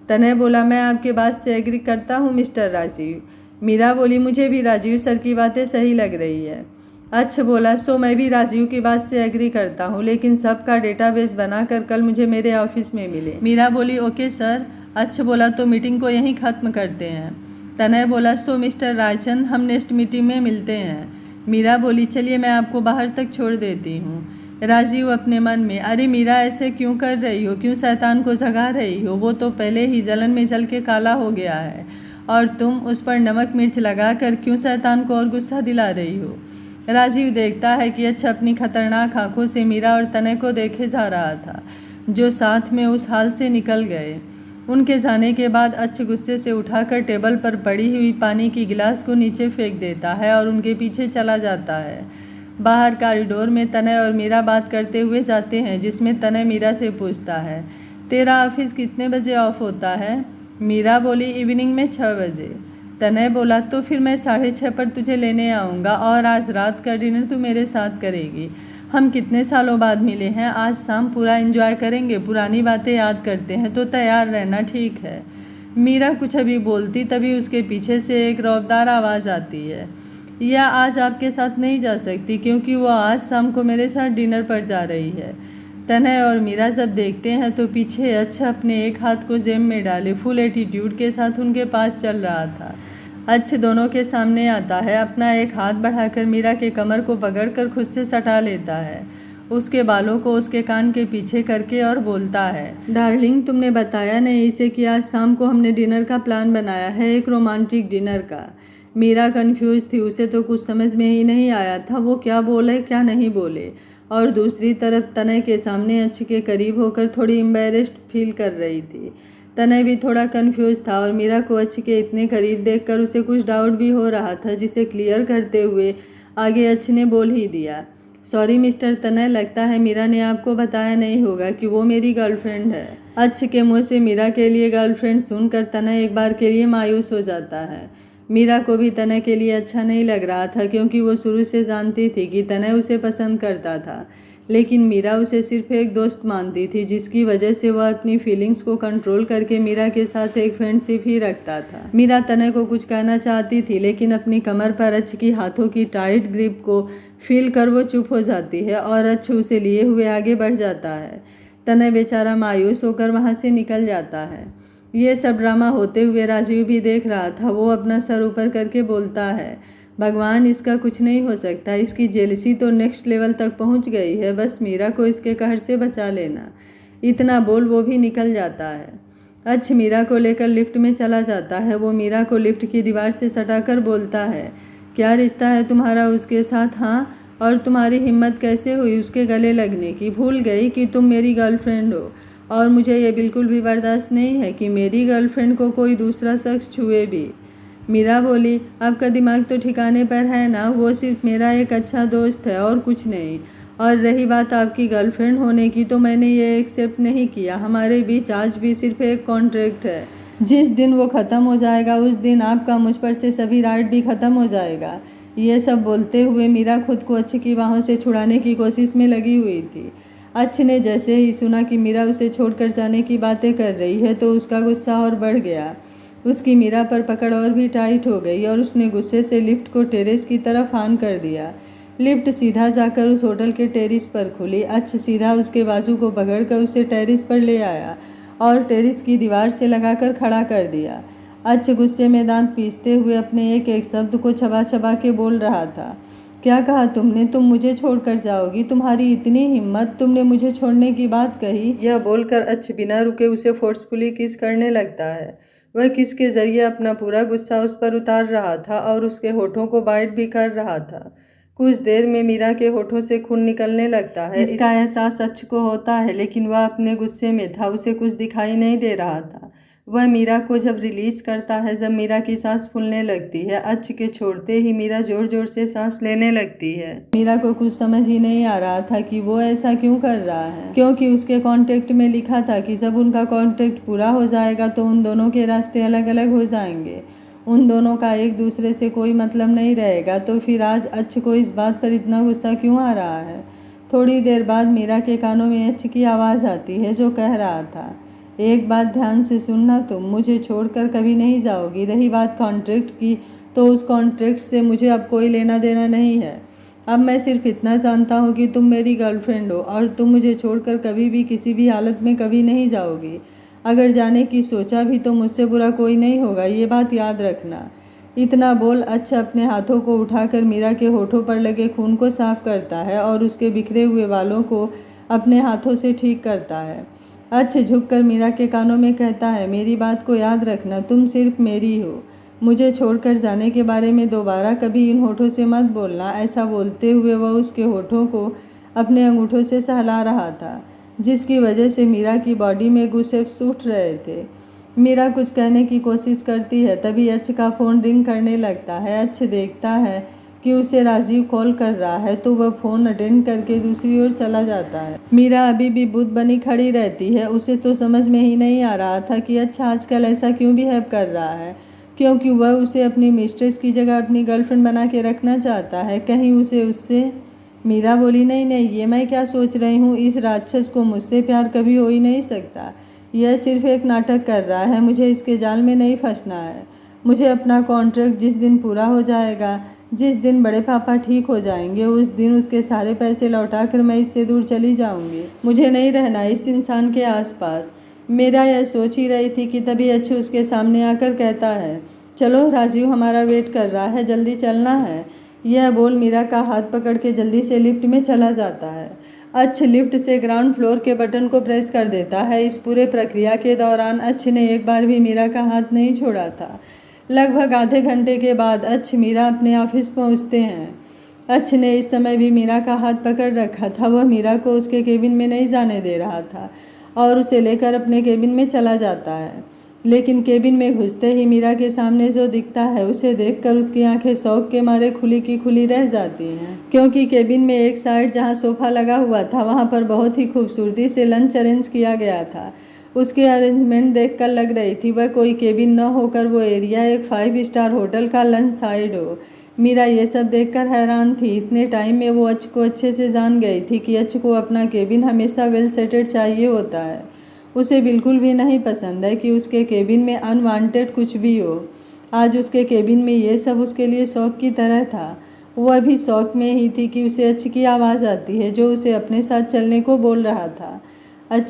Speaker 1: तनय बोला मैं आपके बात से एग्री करता हूँ मिस्टर राजीव। मीरा बोली मुझे भी राजीव सर की बातें सही लग रही है। अच्छा बोला सो मैं भी राजीव की बात से एग्री करता हूँ, लेकिन सबका डेटाबेस बनाकर कल मुझे मेरे ऑफिस में मिले। मीरा बोली ओके सर। अच्छा बोला तो मीटिंग को यहीं ख़त्म करते हैं। तनय बोला सो मिस्टर रायचंद हम नेक्स्ट मीटिंग में मिलते हैं। मीरा बोली चलिए मैं आपको बाहर तक छोड़ देती हूँ। राजीव अपने मन में अरे मीरा ऐसे क्यों कर रही हो, क्यों शैतान को जगा रही हो, वो तो पहले ही जलन में जल के काला हो गया है और तुम उस पर नमक मिर्च लगाकर क्यों शैतान को और गुस्सा दिला रही हो। राजीव देखता है कि अच्छा अपनी खतरनाक आंखों से मीरा और तनय को देखे जा रहा था, जो साथ में उस हाल से निकल गए। उनके जाने के बाद अच्छे गुस्से से उठाकर टेबल पर पड़ी हुई पानी की गिलास को नीचे फेंक देता है और उनके पीछे चला जाता है। बाहर कॉरिडोर में तनय और मीरा बात करते हुए जाते हैं, जिसमें तनय मीरा से पूछता है तेरा ऑफिस कितने बजे ऑफ होता है। मीरा बोली इवनिंग में 6 बजे। तनय बोला तो फिर मैं 6:30 पर तुझे लेने आऊँगा और आज रात का डिनर तू मेरे साथ करेगी। हम कितने सालों बाद मिले हैं, आज शाम पूरा एंजॉय करेंगे, पुरानी बातें याद करते हैं, तो तैयार रहना ठीक है। मीरा कुछ अभी बोलती तभी उसके पीछे से एक रौबदार आवाज़ आती है, यह आज आपके साथ नहीं जा सकती क्योंकि वो आज शाम को मेरे साथ डिनर पर जा रही है। तनय और मीरा जब देखते हैं तो पीछे अच्छा अपने एक हाथ को जेब में डाले फुल एटीट्यूड के साथ उनके पास चल रहा था। अच्छ दोनों के सामने आता है, अपना एक हाथ बढ़ाकर मीरा के कमर को पकड़कर खुद से सटा लेता है, उसके बालों को उसके कान के पीछे करके और बोलता है डार्लिंग तुमने बताया नहीं इसे कि आज शाम को हमने डिनर का प्लान बनाया है, एक रोमांटिक डिनर का। मीरा कंफ्यूज थी, उसे तो कुछ समझ में ही नहीं आया था वो क्या बोले क्या नहीं बोले। और दूसरी तरफ तनय के सामने अच्छ के करीब होकर थोड़ी एम्बेरेस्ड फील कर रही थी। तनय भी थोड़ा कंफ्यूज था और मीरा को अच्छ के इतने करीब देखकर उसे कुछ डाउट भी हो रहा था, जिसे क्लियर करते हुए आगे अच्छ ने बोल ही दिया, सॉरी मिस्टर तनय, लगता है मीरा ने आपको बताया नहीं होगा कि वो मेरी गर्लफ्रेंड है। अच्छ के मुँह से मीरा के लिए गर्लफ्रेंड सुनकर तनय एक बार के लिए मायूस हो जाता है। मीरा को भी तनय के लिए अच्छा नहीं लग रहा था, क्योंकि वो शुरू से जानती थी कि तनय उसे पसंद करता था, लेकिन मीरा उसे सिर्फ एक दोस्त मानती थी, जिसकी वजह से वह अपनी फीलिंग्स को कंट्रोल करके मीरा के साथ एक फ्रेंडशिप ही रखता था। मीरा तनय को कुछ कहना चाहती थी, लेकिन अपनी कमर पर अच्छ की हाथों की टाइट ग्रिप को फील कर वो चुप हो जाती है और अच्छ उसे लिए हुए आगे बढ़ जाता है। तनय बेचारा मायूस होकर वहाँ से निकल जाता है। ये सब ड्रामा होते हुए राजीव भी देख रहा था। वो अपना सर ऊपर करके बोलता है, भगवान, इसका कुछ नहीं हो सकता, इसकी जेलसी तो नेक्स्ट लेवल तक पहुंच गई है, बस मीरा को इसके कहर से बचा लेना। इतना बोल वो भी निकल जाता है। अच्छ मीरा को लेकर लिफ्ट में चला जाता है। वो मीरा को लिफ्ट की दीवार से सटाकर बोलता है, क्या रिश्ता है तुम्हारा उसके साथ? हाँ, और तुम्हारी हिम्मत कैसे हुई उसके गले लगने की? भूल गई कि तुम मेरी गर्लफ्रेंड हो, और मुझे ये बिल्कुल भी बर्दाश्त नहीं है कि मेरी गर्लफ्रेंड को कोई दूसरा शख्स छुए भी। मीरा बोली, आपका दिमाग तो ठिकाने पर है ना, वो सिर्फ मेरा एक अच्छा दोस्त है और कुछ नहीं। और रही बात आपकी गर्लफ्रेंड होने की, तो मैंने ये एक्सेप्ट नहीं किया। हमारे बीच आज भी सिर्फ एक कॉन्ट्रैक्ट है। जिस दिन वो ख़त्म हो जाएगा उस दिन आपका मुझ पर से सभी राइट भी ख़त्म हो जाएगा। ये सब बोलते हुए मीरा खुद को अच्छ की बाहों से छुड़ाने की कोशिश में लगी हुई थी। अच्छ ने जैसे ही सुना कि मीरा उसे छोड़कर जाने की बातें कर रही है, तो उसका गुस्सा और बढ़ गया। उसकी मीरा पर पकड़ और भी टाइट हो गई और उसने गुस्से से लिफ्ट को टेरेस की तरफ ऑन कर दिया। लिफ्ट सीधा जाकर उस होटल के टेरेस पर खुली। अच्छ सीधा उसके बाजू को पकड़कर उसे टेरेस पर ले आया और टेरेस की दीवार से लगाकर खड़ा कर दिया। अच्छ गुस्से में दांत पीसते हुए अपने एक एक शब्द को चबा चबा के बोल रहा था, क्या कहा तुमने? तुम मुझे छोड़कर जाओगी? तुम्हारी इतनी हिम्मत, तुमने मुझे छोड़ने की बात कही? यह बोलकर अच्छ बिना रुके उसे फोर्सफुली किस करने लगता है। वह किस के जरिए अपना पूरा गुस्सा उस पर उतार रहा था और उसके होठों को बाइट भी कर रहा था। कुछ देर में मीरा के होठों से खून निकलने लगता है। इसका एहसास अच्छ को होता है, लेकिन वह अपने गुस्से में था, उसे कुछ दिखाई नहीं दे रहा था। वह मीरा को जब रिलीज करता है, जब मीरा की सांस फूलने लगती है, अच्छ के छोड़ते ही मीरा जोर जोर से सांस लेने लगती है। मीरा को कुछ समझ ही नहीं आ रहा था कि वो ऐसा क्यों कर रहा है, क्योंकि उसके कॉन्ट्रैक्ट में लिखा था कि जब उनका कॉन्ट्रैक्ट पूरा हो जाएगा तो उन दोनों के रास्ते अलग अलग हो जाएंगे, उन दोनों का एक दूसरे से कोई मतलब नहीं रहेगा। तो फिर आज अच्छ को इस बात पर इतना गुस्सा क्यों आ रहा है? थोड़ी देर बाद मीरा के कानों में अच्छ की आवाज़ आती है, जो कह रहा था, एक बात ध्यान से सुनना, तुम मुझे छोड़कर कभी नहीं जाओगी। रही बात कॉन्ट्रैक्ट की, तो उस कॉन्ट्रैक्ट से मुझे अब कोई लेना देना नहीं है। अब मैं सिर्फ इतना जानता हूँ कि तुम मेरी गर्लफ्रेंड हो और तुम मुझे छोड़कर कभी भी किसी भी हालत में कभी नहीं जाओगी। अगर जाने की सोचा भी तो मुझसे बुरा कोई नहीं होगा, ये बात याद रखना। इतना बोल अच्छ अपने हाथों को उठाकर मीरा के होठों पर लगे खून को साफ करता है और उसके बिखरे हुए बालों को अपने हाथों से ठीक करता है। अच्छ झुककर मीरा के कानों में कहता है, मेरी बात को याद रखना, तुम सिर्फ मेरी हो। मुझे छोड़कर जाने के बारे में दोबारा कभी इन होठों से मत बोलना। ऐसा बोलते हुए वह उसके होठों को अपने अंगूठों से सहला रहा था, जिसकी वजह से मीरा की बॉडी में गूसेप्स उठ रहे थे। मीरा कुछ कहने की कोशिश करती है, तभी अच्छ का फ़ोन रिंग करने लगता है। अच्छ देखता है कि उसे राजीव कॉल कर रहा है, तो वह फ़ोन अटेंड करके दूसरी ओर चला जाता है। मीरा अभी भी बुद्ध बनी खड़ी रहती है। उसे तो समझ में ही नहीं आ रहा था कि अच्छा आजकल ऐसा क्यों बिहेव कर रहा है, क्योंकि वह उसे अपनी मिस्ट्रेस की जगह अपनी गर्लफ्रेंड बना के रखना चाहता है। कहीं उसे उससे मीरा बोली, नहीं नहीं, ये मैं क्या सोच रही हूँ, इस राक्षस को मुझसे प्यार कभी हो ही नहीं सकता। यह सिर्फ एक नाटक कर रहा है, मुझे इसके जाल में नहीं फंसना है। मुझे अपना कॉन्ट्रैक्ट जिस दिन पूरा हो जाएगा, जिस दिन बड़े पापा ठीक हो जाएंगे, उस दिन उसके सारे पैसे लौटाकर मैं इससे दूर चली जाऊंगी। मुझे नहीं रहना इस इंसान के आसपास। मेरा यह सोच ही रही थी कि तभी अच्छे उसके सामने आकर कहता है, चलो राजीव हमारा वेट कर रहा है, जल्दी चलना है। यह बोल मीरा का हाथ पकड़ के जल्दी से लिफ्ट में चला जाता है। अच्छ लिफ्ट से ग्राउंड फ्लोर के बटन को प्रेस कर देता है। इस पूरे प्रक्रिया के दौरान अच्छ ने एक बार भी मीरा का हाथ नहीं छोड़ा था। लगभग आधे घंटे के बाद मीरा अपने ऑफिस पहुंचते हैं। ने इस समय भी मीरा का हाथ पकड़ रखा था। वह मीरा को उसके केबिन में नहीं जाने दे रहा था और उसे लेकर अपने केबिन में चला जाता है। लेकिन केबिन में घुसते ही मीरा के सामने जो दिखता है उसे देखकर उसकी आंखें शौक के मारे खुली की खुली रह जाती हैं, क्योंकि केबिन में एक साइड जहां सोफा लगा हुआ था वहां पर बहुत ही खूबसूरती से लंच अरेंज किया गया था। उसके अरेंजमेंट देखकर लग रही थी वह कोई केबिन न होकर वो एरिया एक 5 स्टार होटल का लंच साइड हो। मीरा ये सब देखकर हैरान थी। इतने टाइम में वो को अच्छे से जान गई थी कि को अपना केबिन हमेशा वेल सेटेड चाहिए होता है। उसे बिल्कुल भी नहीं पसंद है कि उसके केबिन में अनवांटेड कुछ भी हो। आज उसके केबिन में ये सब उसके लिए शौक की तरह था। वह भी शौक में ही थी कि उसे की आवाज़ आती है जो उसे अपने साथ चलने को बोल रहा था।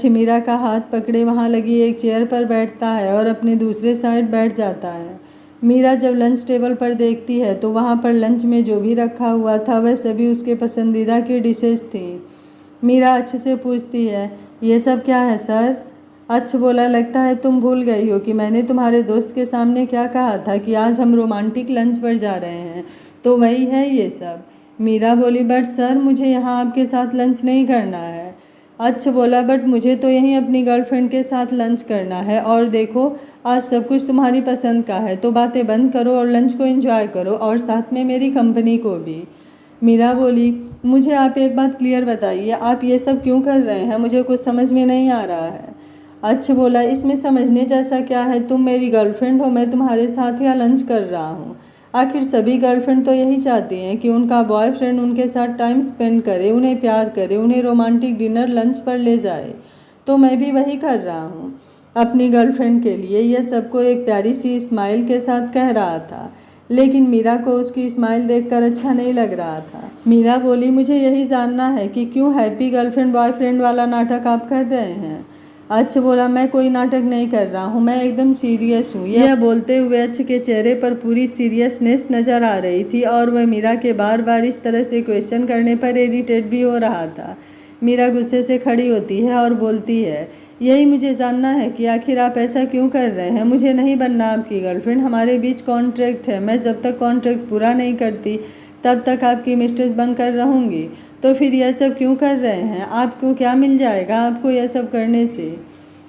Speaker 1: मीरा का हाथ पकड़े वहाँ लगी एक चेयर पर बैठता है और अपने दूसरे साइड बैठ जाता है। मीरा जब लंच टेबल पर देखती है तो वहाँ पर लंच में जो भी रखा हुआ था वह सभी उसके पसंदीदा की डिशेस थी। मीरा से पूछती है, ये सब क्या है सर? बोला, लगता है तुम भूल गई हो कि मैंने तुम्हारे दोस्त के सामने क्या कहा था कि आज हम रोमांटिक लंच पर जा रहे हैं, तो वही है ये सब। मीरा बोली, बट सर मुझे यहाँ आपके साथ लंच नहीं करना है। बोला, बट मुझे तो यहीं अपनी गर्लफ्रेंड के साथ लंच करना है और देखो आज सब कुछ तुम्हारी पसंद का है, तो बातें बंद करो और लंच को एंजॉय करो और साथ में मेरी कंपनी को भी। मीरा बोली, मुझे आप एक बात क्लियर बताइए, आप ये सब क्यों कर रहे हैं? मुझे कुछ समझ में नहीं आ रहा है। बोला, इसमें समझने जैसा क्या है? तुम मेरी गर्लफ्रेंड हो, मैं तुम्हारे साथ यहाँ लंच कर रहा हूँ। आखिर सभी गर्लफ्रेंड तो यही चाहती हैं कि उनका बॉयफ्रेंड उनके साथ टाइम स्पेंड करे, उन्हें प्यार करे, उन्हें रोमांटिक डिनर लंच पर ले जाए। तो मैं भी वही कर रहा हूँ अपनी गर्लफ्रेंड के लिए। यह सबको एक प्यारी सी स्माइल के साथ कह रहा था, लेकिन मीरा को उसकी स्माइल देखकर अच्छा नहीं लग रहा था। मीरा बोली, मुझे यही जानना है कि क्यों हैप्पी गर्लफ्रेंड बॉयफ्रेंड वाला नाटक आप कर रहे हैं? बोला, मैं कोई नाटक नहीं कर रहा हूँ, मैं एकदम सीरियस हूँ। यह बोलते हुए के चेहरे पर पूरी सीरियसनेस नज़र आ रही थी और वह मीरा के बार बार इस तरह से क्वेश्चन करने पर इरिटेट भी हो रहा था। मीरा गुस्से से खड़ी होती है और बोलती है, यही मुझे जानना है कि आखिर आप ऐसा क्यों कर रहे हैं? मुझे नहीं बनना आपकी गर्लफ्रेंड, हमारे बीच कॉन्ट्रैक्ट है। मैं जब तक कॉन्ट्रैक्ट पूरा नहीं करती तब तक आपकी मिस्ट्रेस बनकर रहूँगी। तो फिर यह सब क्यों कर रहे हैं? आपको क्या मिल जाएगा आपको यह सब करने से?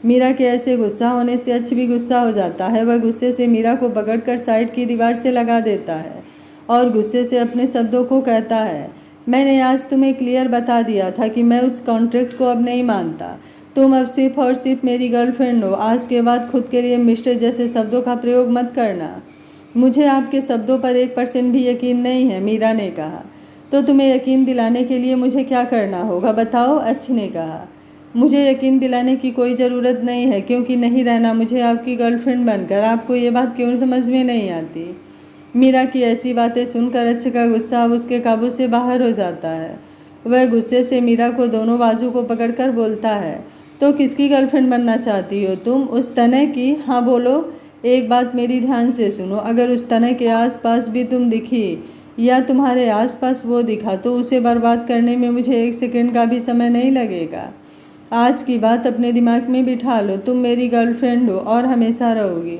Speaker 1: मीरा के ऐसे गुस्सा होने से भी गुस्सा हो जाता है। वह गुस्से से मीरा को पकड़कर साइड की दीवार से लगा देता है और गुस्से से अपने शब्दों को कहता है, मैंने आज तुम्हें क्लियर बता दिया था कि मैं उस कॉन्ट्रैक्ट को अब नहीं मानता। तुम अब सिर्फ और सिर्फ मेरी गर्लफ्रेंड हो। आज के बाद खुद के लिए मिस्टर जैसे शब्दों का प्रयोग मत करना। मुझे आपके शब्दों पर 1% भी यकीन नहीं है, मीरा ने कहा। तो तुम्हें यकीन दिलाने के लिए मुझे क्या करना होगा बताओ? ने कहा, मुझे यकीन दिलाने की कोई ज़रूरत नहीं है, क्योंकि नहीं रहना मुझे आपकी गर्लफ्रेंड बनकर। आपको ये बात क्यों समझ में नहीं आती? मीरा की ऐसी बातें सुनकर का गुस्सा अब उसके काबू से बाहर हो जाता है। वह गुस्से से मीरा को दोनों बाजू को पकड़कर बोलता है, तो किसकी गर्लफ्रेंड बनना चाहती हो तुम? उस तने की? हाँ बोलो। एक बात मेरी ध्यान से सुनो, अगर उस तने के आसपास भी तुम दिखी या तुम्हारे आसपास वो दिखा तो उसे बर्बाद करने में मुझे 1 सेकंड का भी समय नहीं लगेगा। आज की बात अपने दिमाग में बिठा लो, तुम मेरी गर्लफ्रेंड हो और हमेशा रहोगी।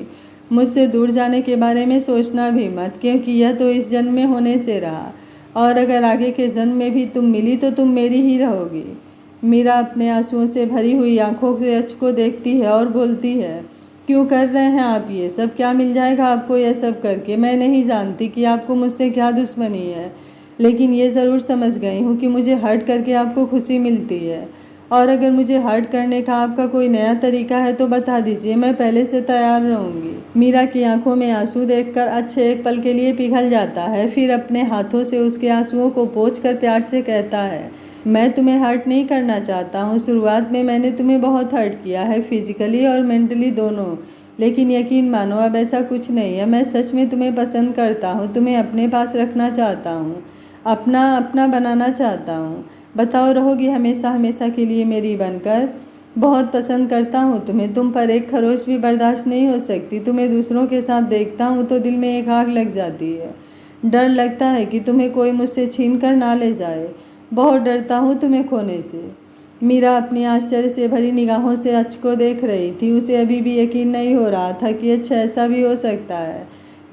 Speaker 1: मुझसे दूर जाने के बारे में सोचना भी मत, क्योंकि यह तो इस जन्म में होने से रहा और अगर आगे के जन्म में भी तुम मिली तो तुम मेरी ही रहोगी। मीरा अपने आंसुओं से भरी हुई आंखों से को देखती है और बोलती है, क्यों कर रहे हैं आप ये सब? क्या मिल जाएगा आपको यह सब करके? मैं नहीं जानती कि आपको मुझसे क्या दुश्मनी है, लेकिन ये ज़रूर समझ गई हूँ कि मुझे हर्ट करके आपको खुशी मिलती है। और अगर मुझे हर्ट करने का आपका कोई नया तरीका है तो बता दीजिए, मैं पहले से तैयार रहूँगी। मीरा की आंखों में आंसू देखकर एक पल के लिए पिघल जाता है, फिर अपने हाथों से उसके आंसुओं को पोंछकर प्यार से कहता है, मैं तुम्हें हर्ट नहीं करना चाहता हूँ। शुरुआत में मैंने तुम्हें बहुत हर्ट किया है, फिजिकली और मेंटली दोनों, लेकिन यकीन मानो अब ऐसा कुछ नहीं है। मैं सच में तुम्हें पसंद करता हूँ, तुम्हें अपने पास रखना चाहता हूँ, अपना बनाना चाहता हूँ। बताओ, रहोगी हमेशा हमेशा के लिए मेरी बनकर? बहुत पसंद करता हूँ तुम्हें, तुम पर एक खरोच भी बर्दाश्त नहीं हो सकती। तुम्हें दूसरों के साथ देखता हूँ तो दिल में एक आग लग जाती है। डर लगता है कि तुम्हें कोई मुझसे छीन कर ना ले जाए। बहुत डरता हूँ तुम्हें खोने से। मीरा अपनी आश्चर्य से भरी निगाहों से को देख रही थी। उसे अभी भी यकीन नहीं हो रहा था कि ऐसा भी हो सकता है।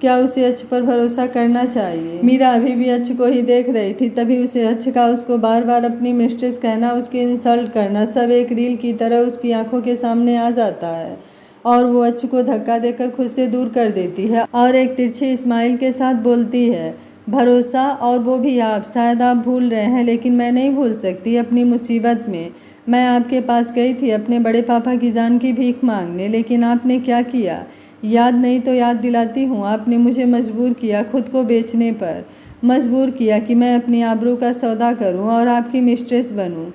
Speaker 1: क्या उसे अच्छ पर भरोसा करना चाहिए? मीरा अभी भी अच्छ को ही देख रही थी। तभी उसे अच्छ का उसको बार बार अपनी मिस्ट्रेस कहना, उसकी इंसल्ट करना सब एक रील की तरह उसकी आंखों के सामने आ जाता है और वो अच्छ को धक्का देकर खुद से दूर कर देती है और एक तिरछी स्माइल के साथ बोलती है, भरोसा और वो भी आप। शायद आप भूल रहे हैं लेकिन मैं नहीं भूल सकती। अपनी मुसीबत में मैं आपके पास गई थी अपने बड़े पापा की जान की भीख मांगने, लेकिन आपने क्या किया? याद नहीं तो याद दिलाती हूँ। आपने मुझे मजबूर किया खुद को बेचने पर, मजबूर किया कि मैं अपनी आबरू का सौदा करूँ और आपकी मिस्ट्रेस बनूँ।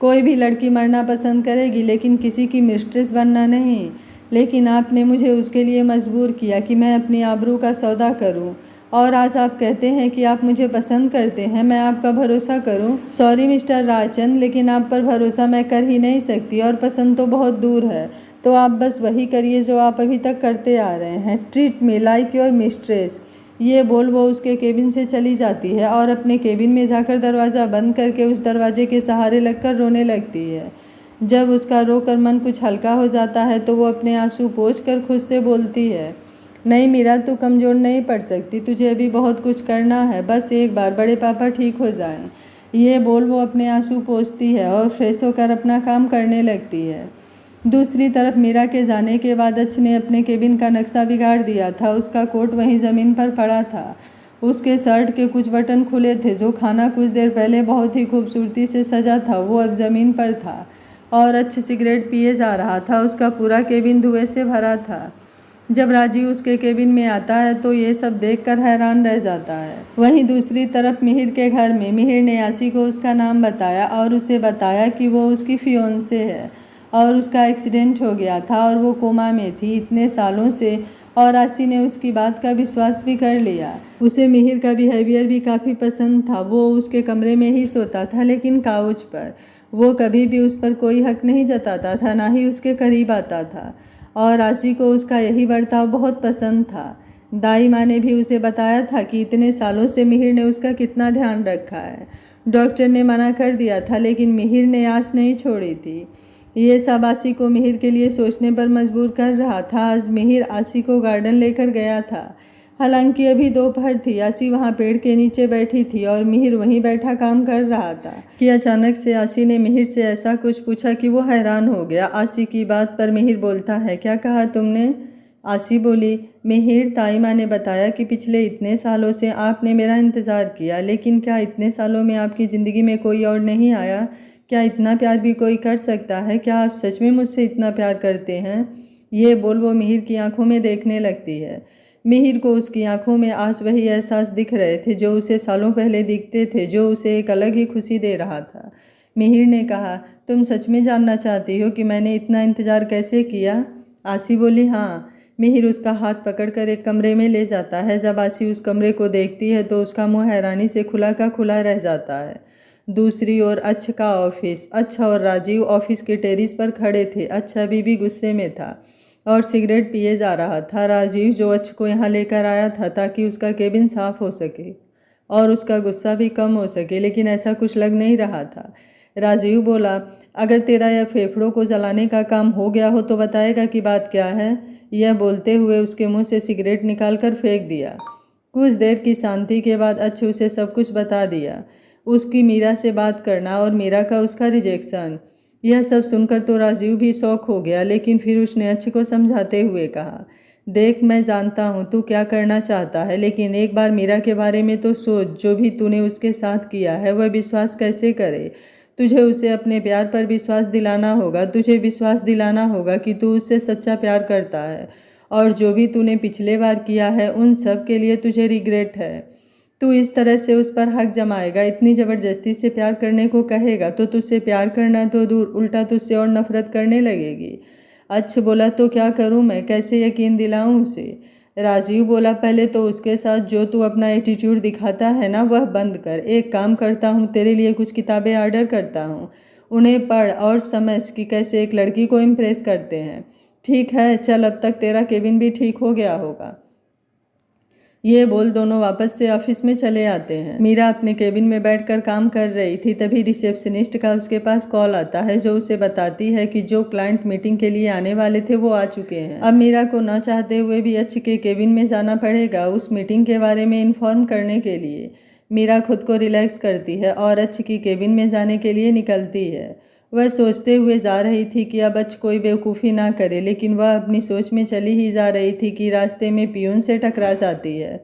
Speaker 1: कोई भी लड़की मरना पसंद करेगी लेकिन किसी की मिस्ट्रेस बनना नहीं। लेकिन आपने मुझे उसके लिए मजबूर किया कि मैं अपनी आबरू का सौदा करूं। और आज आप कहते हैं कि आप मुझे पसंद करते हैं, मैं आपका भरोसा करूं? सॉरी मिस्टर राजचंद, लेकिन आप पर भरोसा मैं कर ही नहीं सकती और पसंद तो बहुत दूर है। तो आप बस वही करिए जो आप अभी तक करते आ रहे हैं, treat me like your mistress. ये बोल वो उसके केबिन से चली जाती है और अपने केबिन में जाकर दरवाज़ा बंद करके उस दरवाजे के सहारे लगकर रोने लगती है। जब उसका रोकर मन कुछ हल्का हो जाता है तो वो अपने आंसू पोंछ कर खुद से बोलती है, नहीं मीरा, तू कमज़ोर नहीं पड़ सकती, तुझे अभी बहुत कुछ करना है, बस एक बार बड़े पापा ठीक हो जाएं। ये बोल वो अपने आंसू पोंछती है और फ्रेश होकर अपना काम करने लगती है। दूसरी तरफ मीरा के जाने के बाद अच्छ ने अपने केबिन का नक्शा बिगाड़ दिया था। उसका कोट वहीं ज़मीन पर पड़ा था। उसके शर्ट के कुछ बटन खुले थे। जो खाना कुछ देर पहले बहुत ही खूबसूरती से सजा था वो अब ज़मीन पर था और अच्छ सिगरेट पिए जा रहा था। उसका पूरा केबिन धुएं से भरा था। जब राजीव उसके केबिन में आता है तो ये सब देखकर हैरान रह जाता है। वहीं दूसरी तरफ मिहिर के घर में मिहिर ने आशी को उसका नाम बताया और उसे बताया कि वो उसकी फियोंसे है और उसका एक्सीडेंट हो गया था और वो कोमा में थी इतने सालों से। और आशी ने उसकी बात का विश्वास भी कर लिया। उसे मिहिर का बिहेवियर भी काफ़ी पसंद था। वो उसके कमरे में ही सोता था लेकिन काउच पर। वो कभी भी उस पर कोई हक नहीं जताता था, ना ही उसके करीब आता था और आशी को उसका यही बर्ताव बहुत पसंद था। दाई माँ ने भी उसे बताया था कि इतने सालों से मिहिर ने उसका कितना ध्यान रखा है। डॉक्टर ने मना कर दिया था लेकिन मिहिर ने आश नहीं छोड़ी थी। ये सब आशी को मिहिर के लिए सोचने पर मजबूर कर रहा था। आज मिहिर आशी को गार्डन लेकर गया था। हालांकि अभी दोपहर थी। आशी वहाँ पेड़ के नीचे बैठी थी और मिहिर वहीं बैठा काम कर रहा था कि अचानक से आशी ने मिहिर से ऐसा कुछ पूछा कि वो हैरान हो गया। आशी की बात पर मिहिर बोलता है, क्या कहा तुमने? आशी बोली, मिहिर, ताई माँ ने बताया कि पिछले इतने सालों से आपने मेरा इंतज़ार किया, लेकिन क्या इतने सालों में आपकी ज़िंदगी में कोई और नहीं आया? क्या इतना प्यार भी कोई कर सकता है? क्या आप सच में मुझसे इतना प्यार करते हैं? ये बोल वो मिहिर की आंखों में देखने लगती है। मिहिर को उसकी आंखों में आज वही एहसास दिख रहे थे जो उसे सालों पहले दिखते थे, जो उसे एक अलग ही खुशी दे रहा था। मिहिर ने कहा, तुम सच में जानना चाहती हो कि मैंने इतना इंतज़ार कैसे किया? आशी बोली, हाँ। मिहिर उसका हाथ पकड़कर एक कमरे में ले जाता है। जब आशी उस कमरे को देखती है तो उसका मुंह हैरानी से खुला का खुला रह जाता है। दूसरी ओर अच्छ का ऑफिस। अच्छ और राजीव ऑफिस के टेरिस पर खड़े थे। अच्छ अभी भी गुस्से में था और सिगरेट पिए जा रहा था। राजीव जो अच्छ को यहाँ लेकर आया था ताकि उसका केबिन साफ हो सके और उसका गुस्सा भी कम हो सके, लेकिन ऐसा कुछ लग नहीं रहा था। राजीव बोला, अगर तेरा यह फेफड़ों को जलाने का काम हो गया हो तो बताएगा कि बात क्या है? यह बोलते हुए उसके मुंह से सिगरेट निकालकर फेंक दिया। कुछ देर की शांति के बाद अच्छ उसे सब कुछ बता दिया। उसकी मीरा से बात करना और मीरा का उसका रिजेक्शन। यह सब सुनकर तो राजीव भी शौक हो गया, लेकिन फिर उसने अच्छ को समझाते हुए कहा, देख, मैं जानता हूँ तू क्या करना चाहता है, लेकिन एक बार मीरा के बारे में तो सोच। जो भी तूने उसके साथ किया है वह विश्वास कैसे करे? तुझे उसे अपने प्यार पर विश्वास दिलाना होगा। तुझे विश्वास दिलाना होगा कि तू उससे सच्चा प्यार करता है और जो भी तूने पिछले बार किया है उन सब के लिए तुझे रिग्रेट है। तू इस तरह से उस पर हक जमाएगा, इतनी ज़बरदस्ती से प्यार करने को कहेगा तो तुझसे प्यार करना तो दूर, उल्टा तुझसे और नफरत करने लगेगी। अच्छ बोला, तो क्या करूं मैं? कैसे यकीन दिलाऊं उसे? राजीव बोला, पहले तो उसके साथ जो तू अपना एटीट्यूड दिखाता है ना वह बंद कर। एक काम करता हूँ, तेरे लिए कुछ किताबें ऑर्डर करता हूँ, उन्हें पढ़ और समझ कि कैसे एक लड़की को इम्प्रेस करते हैं। ठीक है, चल, अब तक तेरा केबिन भी ठीक हो गया होगा। ये बोल दोनों वापस से ऑफिस में चले आते हैं। मीरा अपने केबिन में बैठकर काम कर रही थी, तभी रिसेप्शनिस्ट का उसके पास कॉल आता है जो उसे बताती है कि जो क्लाइंट मीटिंग के लिए आने वाले थे वो आ चुके हैं। अब मीरा को न चाहते हुए भी अच्छ के केबिन में जाना पड़ेगा उस मीटिंग के बारे में इन्फॉर्म करने के लिए। मीरा खुद को रिलैक्स करती है और अच्छ की केबिन में जाने के लिए निकलती है। वह सोचते हुए जा रही थी कि अब अच्छ कोई बेवकूफ़ी ना करे, लेकिन वह अपनी सोच में चली ही जा रही थी कि रास्ते में पियून से टकरा जाती है।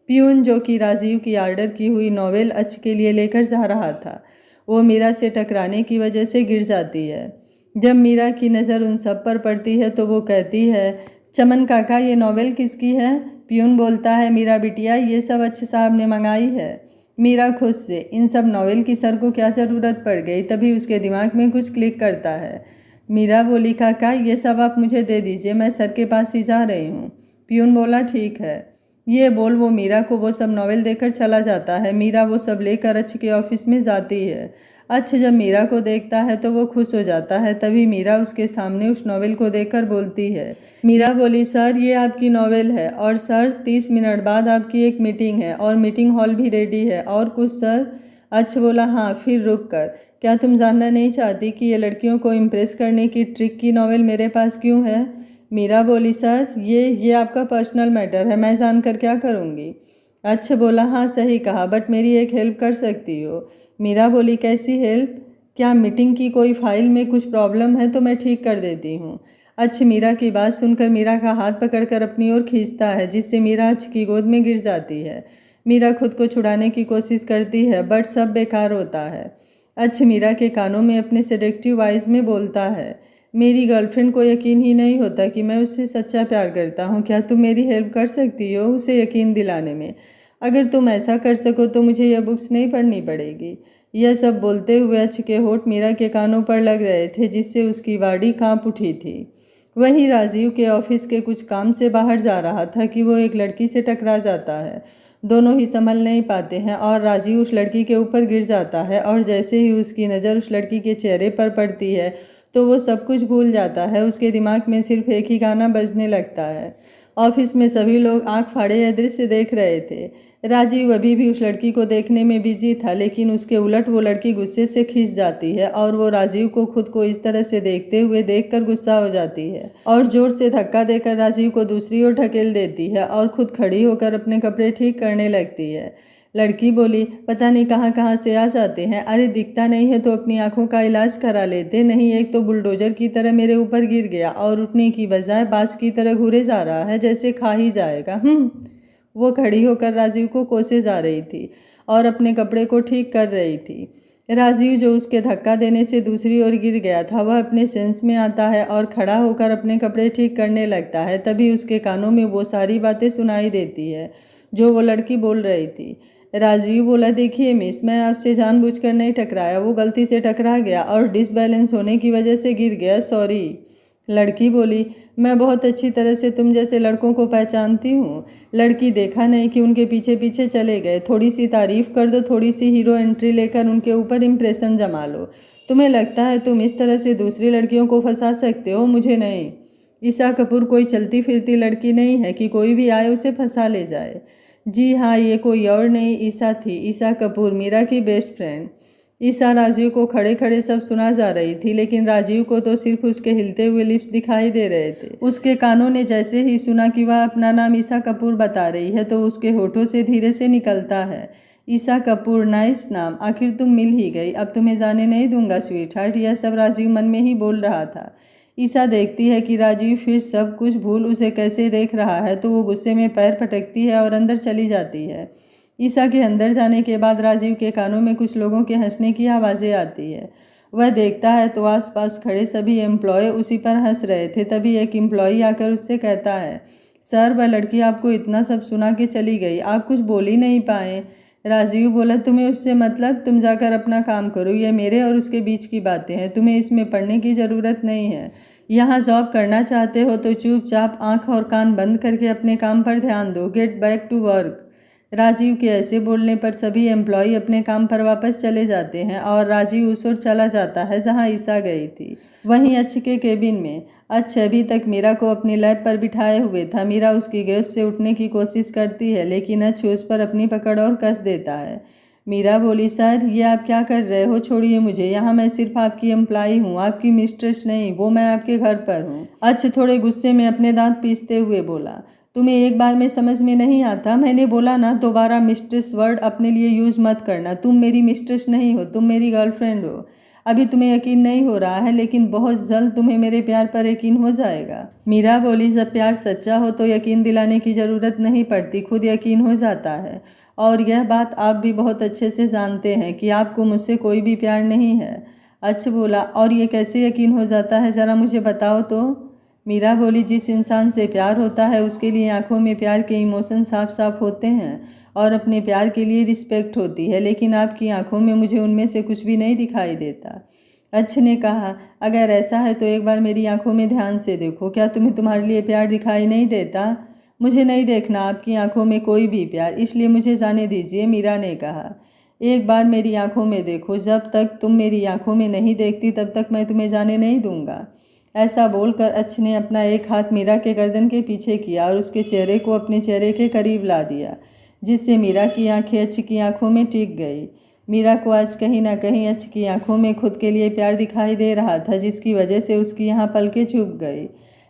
Speaker 1: पियून जो कि राजीव की ऑर्डर की हुई नॉवेल अच्छ के लिए लेकर जा रहा था, वो मीरा से टकराने की वजह से गिर जाती है। जब मीरा की नज़र उन सब पर पड़ती है तो वो कहती है, चमन काका ये नॉवेल किसकी है? पियून बोलता है, मीरा बिटिया ये सब अच्छ साहब ने मंगाई है। मीरा खुद से, इन सब नॉवेल की सर को क्या ज़रूरत पड़ गई? तभी उसके दिमाग में कुछ क्लिक करता है। मीरा बोली, काका ये सब आप मुझे दे दीजिए, मैं सर के पास ही जा रही हूँ। पियून बोला, ठीक है। ये बोल वो मीरा को वो सब नॉवेल देकर चला जाता है। मीरा वो सब लेकर अच्छ के ऑफिस में जाती है। अच्छ जब मीरा को देखता है तो वो खुश हो जाता है। तभी मीरा उसके सामने उस नॉवेल को देखकर बोलती है। मीरा बोली, सर ये आपकी नॉवेल है और सर 30 मिनट बाद आपकी एक मीटिंग है और मीटिंग हॉल भी रेडी है, और कुछ सर? अच्छ बोला, हाँ। फिर रुक कर, क्या तुम जानना नहीं चाहती कि ये लड़कियों को इम्प्रेस करने की ट्रिक की नॉवेल मेरे पास क्यों है? मीरा बोली, सर ये आपका पर्सनल मैटर है, मैं जानकर क्या करूँगी? अच्छ बोला, हाँ सही कहा, बट मेरी एक हेल्प कर सकती हो। मीरा बोली, कैसी हेल्प? क्या मीटिंग की कोई फाइल में कुछ प्रॉब्लम है तो मैं ठीक कर देती हूँ। अच्छ मीरा की बात सुनकर मीरा का हाथ पकड़कर अपनी ओर खींचता है, जिससे मीरा अच्छ की गोद में गिर जाती है। मीरा खुद को छुड़ाने की कोशिश करती है, बट सब बेकार होता है। अच्छ मीरा के कानों में अपने सेडेक्टिव वॉइस में बोलता है, मेरी गर्लफ्रेंड को यकीन ही नहीं होता कि मैं उससे सच्चा प्यार करता हूँ। क्या तुम मेरी हेल्प कर सकती हो उसे यकीन दिलाने में? अगर तुम ऐसा कर सको तो मुझे यह बुक्स नहीं पढ़नी पड़ेगी। यह सब बोलते हुए अच्छ के होठ मीरा के कानों पर लग रहे थे, जिससे उसकी वाड़ी कांप उठी थी। वहीं राजीव के ऑफिस के कुछ काम से बाहर जा रहा था कि वो एक लड़की से टकरा जाता है। दोनों ही संभल नहीं पाते हैं और राजीव उस लड़की के ऊपर गिर जाता है, और जैसे ही उसकी नज़र उस लड़की के चेहरे पर पड़ती है तो वो सब कुछ भूल जाता है। उसके दिमाग में सिर्फ एक ही गाना बजने लगता है। ऑफिस में सभी लोग आंख फाड़े यह दृश्य देख रहे थे। राजीव अभी भी उस लड़की को देखने में बिजी था, लेकिन उसके उलट वो लड़की गुस्से से खींच जाती है और वो राजीव को खुद को इस तरह से देखते हुए देखकर गुस्सा हो जाती है और जोर से धक्का देकर राजीव को दूसरी ओर ढकेल देती है और खुद खड़ी होकर अपने कपड़े ठीक करने लगती है। लड़की बोली, पता नहीं कहाँ कहाँ से आ जाते हैं। अरे दिखता नहीं है तो अपनी आंखों का इलाज करा लेते, नहीं एक तो बुलडोजर की तरह मेरे ऊपर गिर गया और उठने की बजाय बाज की तरह घूरे जा रहा है जैसे खा ही जाएगा। वो खड़ी होकर राजीव को कोसे जा रही थी और अपने कपड़े को ठीक कर रही थी। राजीव जो उसके धक्का देने से दूसरी ओर गिर गया था, वह अपने सेंस में आता है और खड़ा होकर अपने कपड़े ठीक करने लगता है। तभी उसके कानों में वो सारी बातें सुनाई देती है जो वो लड़की बोल रही थी। राजीव बोला, देखिए मिस, मैं आपसे जानबूझकर नहीं टकराया, वो गलती से टकरा गया और डिसबैलेंस होने की वजह से गिर गया, सॉरी। लड़की बोली, मैं बहुत अच्छी तरह से तुम जैसे लड़कों को पहचानती हूँ। लड़की देखा नहीं कि उनके पीछे पीछे चले गए। थोड़ी सी तारीफ कर दो, थोड़ी सी हीरो एंट्री लेकर उनके ऊपर इम्प्रेशन जमा लो। तुम्हें लगता है तुम इस तरह से दूसरी लड़कियों को फंसा सकते हो? मुझे नहीं। ईशा कपूर कोई चलती फिरती लड़की नहीं है कि कोई भी आए उसे फंसा ले जाए। जी हाँ, ये कोई और नहीं ईशा थी, ईशा कपूर, मीरा की बेस्ट फ्रेंड। ईशा राजीव को खड़े खड़े सब सुना जा रही थी, लेकिन राजीव को तो सिर्फ उसके हिलते हुए लिप्स दिखाई दे रहे थे। उसके कानों ने जैसे ही सुना कि वह अपना नाम ईशा कपूर बता रही है तो उसके होठों से धीरे से निकलता है, ईशा कपूर, नाइस नाम, आखिर तुम मिल ही गई, अब तुम्हें जाने नहीं दूंगा स्वीट हार्ट। यह सब राजीव मन में ही बोल रहा था। ईशा देखती है कि राजीव फिर सब कुछ भूल उसे कैसे देख रहा है तो वो गुस्से में पैर पटकती है और अंदर चली जाती है। ईशा के अंदर जाने के बाद राजीव के कानों में कुछ लोगों के हंसने की आवाज़ें आती है। वह देखता है तो आसपास खड़े सभी एम्प्लॉय उसी पर हंस रहे थे। तभी एक एम्प्लॉय आकर उससे कहता है, सर वह लड़की आपको इतना सब सुना के चली गई, आप कुछ बोल ही नहीं पाए। राजीव बोला, तुम्हें उससे मतलब, तुम जाकर अपना काम करो, ये मेरे और उसके बीच की बातें हैं, तुम्हें इसमें पढ़ने की ज़रूरत नहीं है। यहाँ जॉब करना चाहते हो तो चुपचाप आंख और कान बंद करके अपने काम पर ध्यान दो, get back to work. Rajiv के ऐसे बोलने पर सभी एम्प्लॉय अपने काम पर वापस चले जाते हैं और राजीव उस ओर चला जाता है जहाँ ईशा गई थी। वहीं अच्छ के केबिन में अच्छ अभी तक मीरा को अपनी लैब पर बिठाए हुए था। मीरा उसकी गोद से उठने की कोशिश करती है लेकिन अच्छ उस पर अपनी पकड़ और कस देता है। मीरा बोली, सर ये आप क्या कर रहे हो, छोड़िए मुझे, यहाँ मैं सिर्फ आपकी एम्प्लॉई हूँ, आपकी मिस्ट्रेस नहीं, वो मैं आपके घर पर हूँ। अच्छ थोड़े गुस्से में अपने दांत पीसते हुए बोला, तुम्हें एक बार में समझ में नहीं आता? मैंने बोला ना, दोबारा मिस्ट्रेस वर्ड अपने लिए यूज़ मत करना। तुम मेरी मिस्ट्रेस नहीं हो, तुम मेरी गर्लफ्रेंड हो। अभी तुम्हें यकीन नहीं हो रहा है लेकिन बहुत जल्द तुम्हें मेरे प्यार पर यकीन हो जाएगा। मीरा बोली, जब प्यार सच्चा हो तो यकीन दिलाने की ज़रूरत नहीं पड़ती, खुद यकीन हो जाता है। और यह बात आप भी बहुत अच्छे से जानते हैं कि आपको मुझसे कोई भी प्यार नहीं है। अच्छ बोला, और ये कैसे यकीन हो जाता है, ज़रा मुझे बताओ तो। मीरा बोली, जिस इंसान से प्यार होता है उसके लिए आंखों में प्यार के इमोशन साफ साफ होते हैं और अपने प्यार के लिए रिस्पेक्ट होती है, लेकिन आपकी आंखों में मुझे उनमें से कुछ भी नहीं दिखाई देता। अच्छ ने कहा, अगर ऐसा है तो एक बार मेरी आंखों में ध्यान से देखो, क्या तुम्हें तुम्हारे लिए प्यार दिखाई नहीं देता? मुझे नहीं देखना आपकी आंखों में कोई भी प्यार, इसलिए मुझे जाने दीजिए, मीरा ने कहा। एक बार मेरी आंखों में देखो, जब तक तुम मेरी आंखों में नहीं देखती तब तक मैं तुम्हें जाने नहीं दूंगा। ऐसा बोलकर अच्छ ने अपना एक हाथ मीरा के गर्दन के पीछे किया और उसके चेहरे को अपने चेहरे के करीब ला दिया, जिससे मीरा की आंखें अच्छ की आंखों में टिक गई। मीरा को आज कहीं ना कहीं अच्छ की आंखों में खुद के लिए प्यार दिखाई दे रहा था, जिसकी वजह से उसकी यहाँ पलकें झुक गई।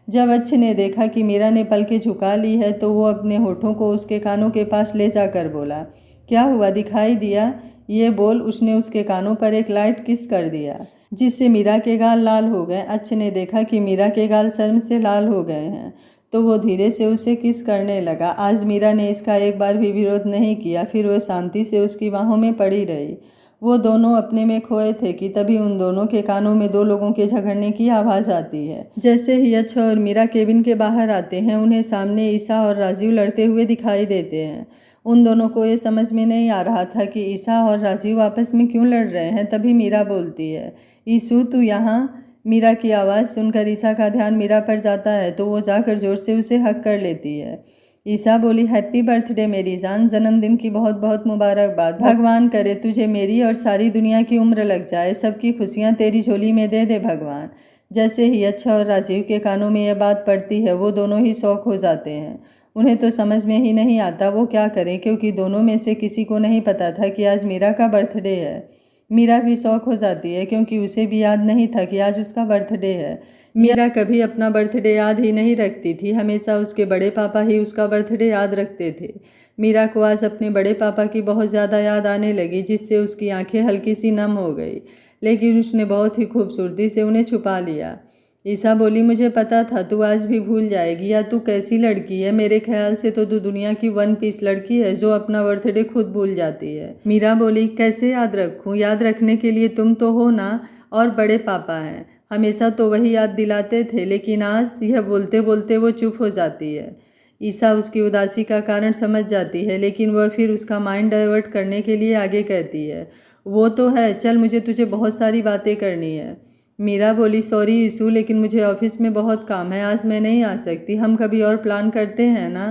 Speaker 1: जब अच्छ ने देखा कि मीरा ने पलकें झुका ली है तो वो अपने होठों को उसके कानों के पास ले जाकर बोला, क्या हुआ, दिखाई दिया? ये बोल उसने उसके कानों पर एक लाइट किस कर दिया, जिससे मीरा के गाल लाल हो गए। अच्छ ने देखा कि मीरा के गाल शर्म से लाल हो गए हैं तो वो धीरे से उसे किस करने लगा। आज मीरा ने इसका एक बार भी विरोध नहीं किया, फिर वह शांति से उसकी बाहों में पड़ी रही। वो दोनों अपने में खोए थे कि तभी उन दोनों के कानों में दो लोगों के झगड़ने की आवाज़ आती है। जैसे ही अच्छ और मीरा केबिन के बाहर आते हैं, उन्हें सामने ईसा और राजीव लड़ते हुए दिखाई देते हैं। उन दोनों को ये समझ में नहीं आ रहा था कि ईसा और राजीव आपस में क्यों लड़ रहे हैं। तभी मीरा बोलती है, ईसू तू यहाँ। मीरा की आवाज़ सुनकर ईसा का ध्यान मीरा पर जाता है तो वो जाकर जोर से उसे हक कर लेती है। ईसा बोली, हैप्पी बर्थडे मेरी जान, जन्मदिन की बहुत बहुत मुबारकबाद। भगवान करे तुझे मेरी और सारी दुनिया की उम्र लग जाए, सबकी खुशियाँ तेरी झोली में दे दे भगवान। जैसे ही अच्छा और राजीव के कानों में यह बात पड़ती है वो दोनों ही शौक हो जाते हैं। उन्हें तो समझ में ही नहीं आता वो क्या करें, क्योंकि दोनों में से किसी को नहीं पता था कि आज मीरा का बर्थडे है। मीरा भी शौक हो जाती है क्योंकि उसे भी याद नहीं था कि आज उसका बर्थडे है। मीरा कभी अपना बर्थडे याद ही नहीं रखती थी, हमेशा उसके बड़े पापा ही उसका बर्थडे याद रखते थे। मीरा को आज अपने बड़े पापा की बहुत ज़्यादा याद आने लगी, जिससे उसकी आंखें हल्की सी नम हो गई, लेकिन उसने बहुत ही खूबसूरती से उन्हें छुपा लिया। ईसा बोली, मुझे पता था तू आज भी भूल जाएगी, या तू कैसी लड़की है, मेरे ख्याल से तो तू दुनिया की वन पीस लड़की है जो अपना बर्थडे खुद भूल जाती है। मीरा बोली, कैसे याद रखूं, याद रखने के लिए तुम तो हो ना, और बड़े पापा हैं, हमेशा तो वही याद दिलाते थे, लेकिन आज यह बोलते बोलते वो चुप हो जाती है। ईसा उसकी उदासी का कारण समझ जाती है, लेकिन वह फिर उसका माइंड डाइवर्ट करने के लिए आगे कहती है, वो तो है, चल मुझे तुझे बहुत सारी बातें करनी है। मीरा बोली, सॉरी ईशू, लेकिन मुझे ऑफिस में बहुत काम है, आज मैं नहीं आ सकती, हम कभी और प्लान करते हैं ना।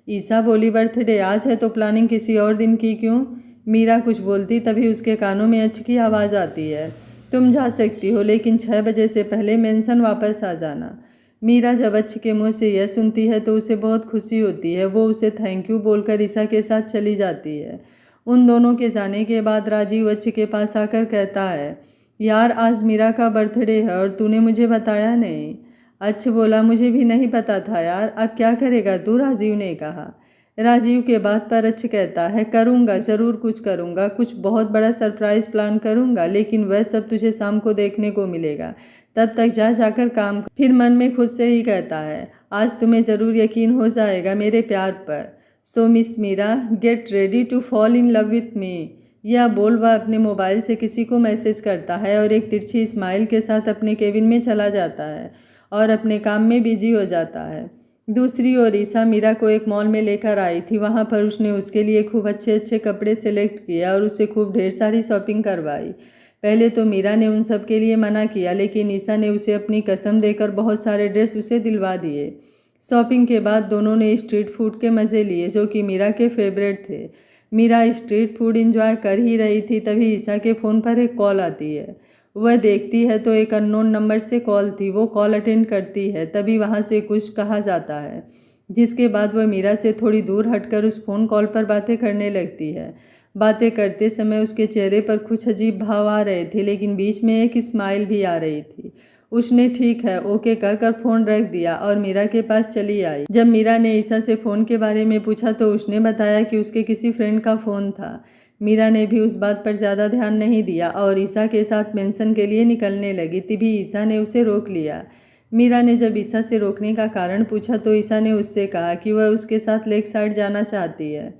Speaker 1: ईसा बोली, बर्थडे आज है तो प्लानिंग किसी और दिन की क्यों। मीरा कुछ बोलती तभी उसके कानों में अच्छ की आवाज़ आती है, तुम जा सकती हो लेकिन 6 बजे से पहले मेंशन वापस आ जाना। मीरा जब अच्छ के मुँह से यह सुनती है तो उसे बहुत खुशी होती है। वो उसे थैंक यू बोलकर ईसा के साथ चली जाती है। उन दोनों के जाने के बाद राजीव अच्छ के पास आकर कहता है, यार आज मीरा का बर्थडे है और तूने मुझे बताया नहीं। अच्छ बोला, मुझे भी नहीं पता था यार, अब क्या करेगा तू, राजीव ने कहा। राजीव के बात पर अच्छ कहता है, करूँगा, ज़रूर कुछ करूँगा, कुछ बहुत बड़ा सरप्राइज़ प्लान करूँगा, लेकिन वह सब तुझे शाम को देखने को मिलेगा, तब तक जाकर काम। फिर मन में खुद से ही कहता है, आज तुम्हें ज़रूर यकीन हो जाएगा मेरे प्यार पर। So Miss Meera, get ready to fall in love with me. यह बोल वह अपने मोबाइल से किसी को मैसेज करता है और एक तिरछी स्माइल के साथ अपने केबिन में चला जाता है और अपने काम में बिजी हो जाता है। दूसरी ओर ईसा मीरा को एक मॉल में लेकर आई थी। वहाँ पर उसने उसके लिए खूब अच्छे अच्छे कपड़े सेलेक्ट किए और उससे खूब ढेर सारी शॉपिंग करवाई। पहले तो मीरा ने उन सब के लिए मना किया, लेकिन ईसा ने उसे अपनी कसम देकर बहुत सारे ड्रेस उसे दिलवा दिए। शॉपिंग के बाद दोनों ने स्ट्रीट फूड के मज़े लिए, जो कि मीरा के फेवरेट थे। मीरा स्ट्रीट फूड एंजॉय कर ही रही थी, तभी ईसा के फ़ोन पर एक कॉल आती है। वह देखती है तो एक अननोन नंबर से कॉल थी। वो कॉल अटेंड करती है, तभी वहाँ से कुछ कहा जाता है, जिसके बाद वह मीरा से थोड़ी दूर हटकर उस फ़ोन कॉल पर बातें करने लगती है। बातें करते समय उसके चेहरे पर कुछ अजीब भाव आ रहे थे, लेकिन बीच में एक स्माइल भी आ रही थी। उसने ठीक है ओके कहकर फ़ोन रख दिया और मीरा के पास चली आई। जब मीरा ने ईसा से फ़ोन के बारे में पूछा तो उसने बताया कि उसके किसी फ्रेंड का फ़ोन था। मीरा ने भी उस बात पर ज़्यादा ध्यान नहीं दिया और ईसा के साथ मेंशन के लिए निकलने लगी, तभी ईसा ने उसे रोक लिया। मीरा ने जब ईसा से रोकने का कारण पूछा तो ईसा ने उससे कहा कि वह उसके साथ लेक साइड जाना चाहती है।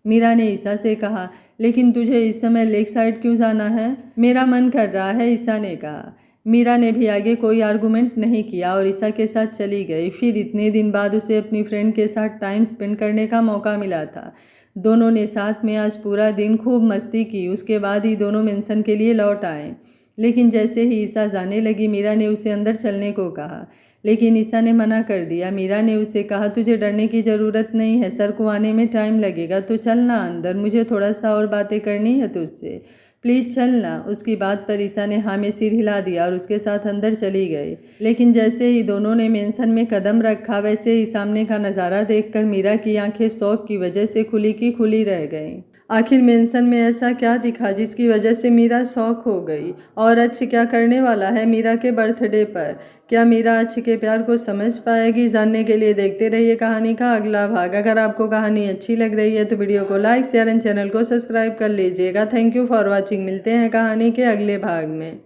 Speaker 1: मीरा ने ईसा से कहा, लेकिन तुझे इस समय लेक साइड क्यों जाना है? मेरा मन कर रहा है, ईसा ने कहा। मीरा ने भी आगे कोई आर्गुमेंट नहीं किया और ईसा के साथ चली गई। फिर इतने दिन बाद उसे अपनी फ्रेंड के साथ टाइम स्पेंड करने का मौका मिला था। दोनों ने साथ में आज पूरा दिन खूब मस्ती की। उसके बाद ही दोनों मेंशन के लिए लौट आए। लेकिन जैसे ही ईसा जाने लगी, मीरा ने उसे अंदर चलने को कहा, लेकिन ईसा ने मना कर दिया। मीरा ने उसे कहा, तुझे डरने की ज़रूरत नहीं है, सर को आने में टाइम लगेगा, तो चलना अंदर, मुझे थोड़ा सा और बातें करनी है तुझसे, प्लीज़ चलना। उसकी बात पर ईसा ने हाँ में सिर हिला दिया और उसके साथ अंदर चली गई। लेकिन जैसे ही दोनों ने मेंशन में कदम रखा, वैसे ही सामने का नज़ारा देखकर मीरा की आंखें शौक की वजह से खुली की खुली रह गईं। आखिर मेंशन में ऐसा क्या दिखा जिसकी वजह से मीरा शौक हो गई? और अच्छ क्या करने वाला है मीरा के बर्थडे पर? क्या मीरा अच्छ के प्यार को समझ पाएगी? जानने के लिए देखते रहिए कहानी का अगला भाग। अगर आपको कहानी अच्छी लग रही है तो वीडियो को लाइक शेयर एंड चैनल को सब्सक्राइब कर लीजिएगा। Thank you for watching. मिलते हैं कहानी के अगले भाग में।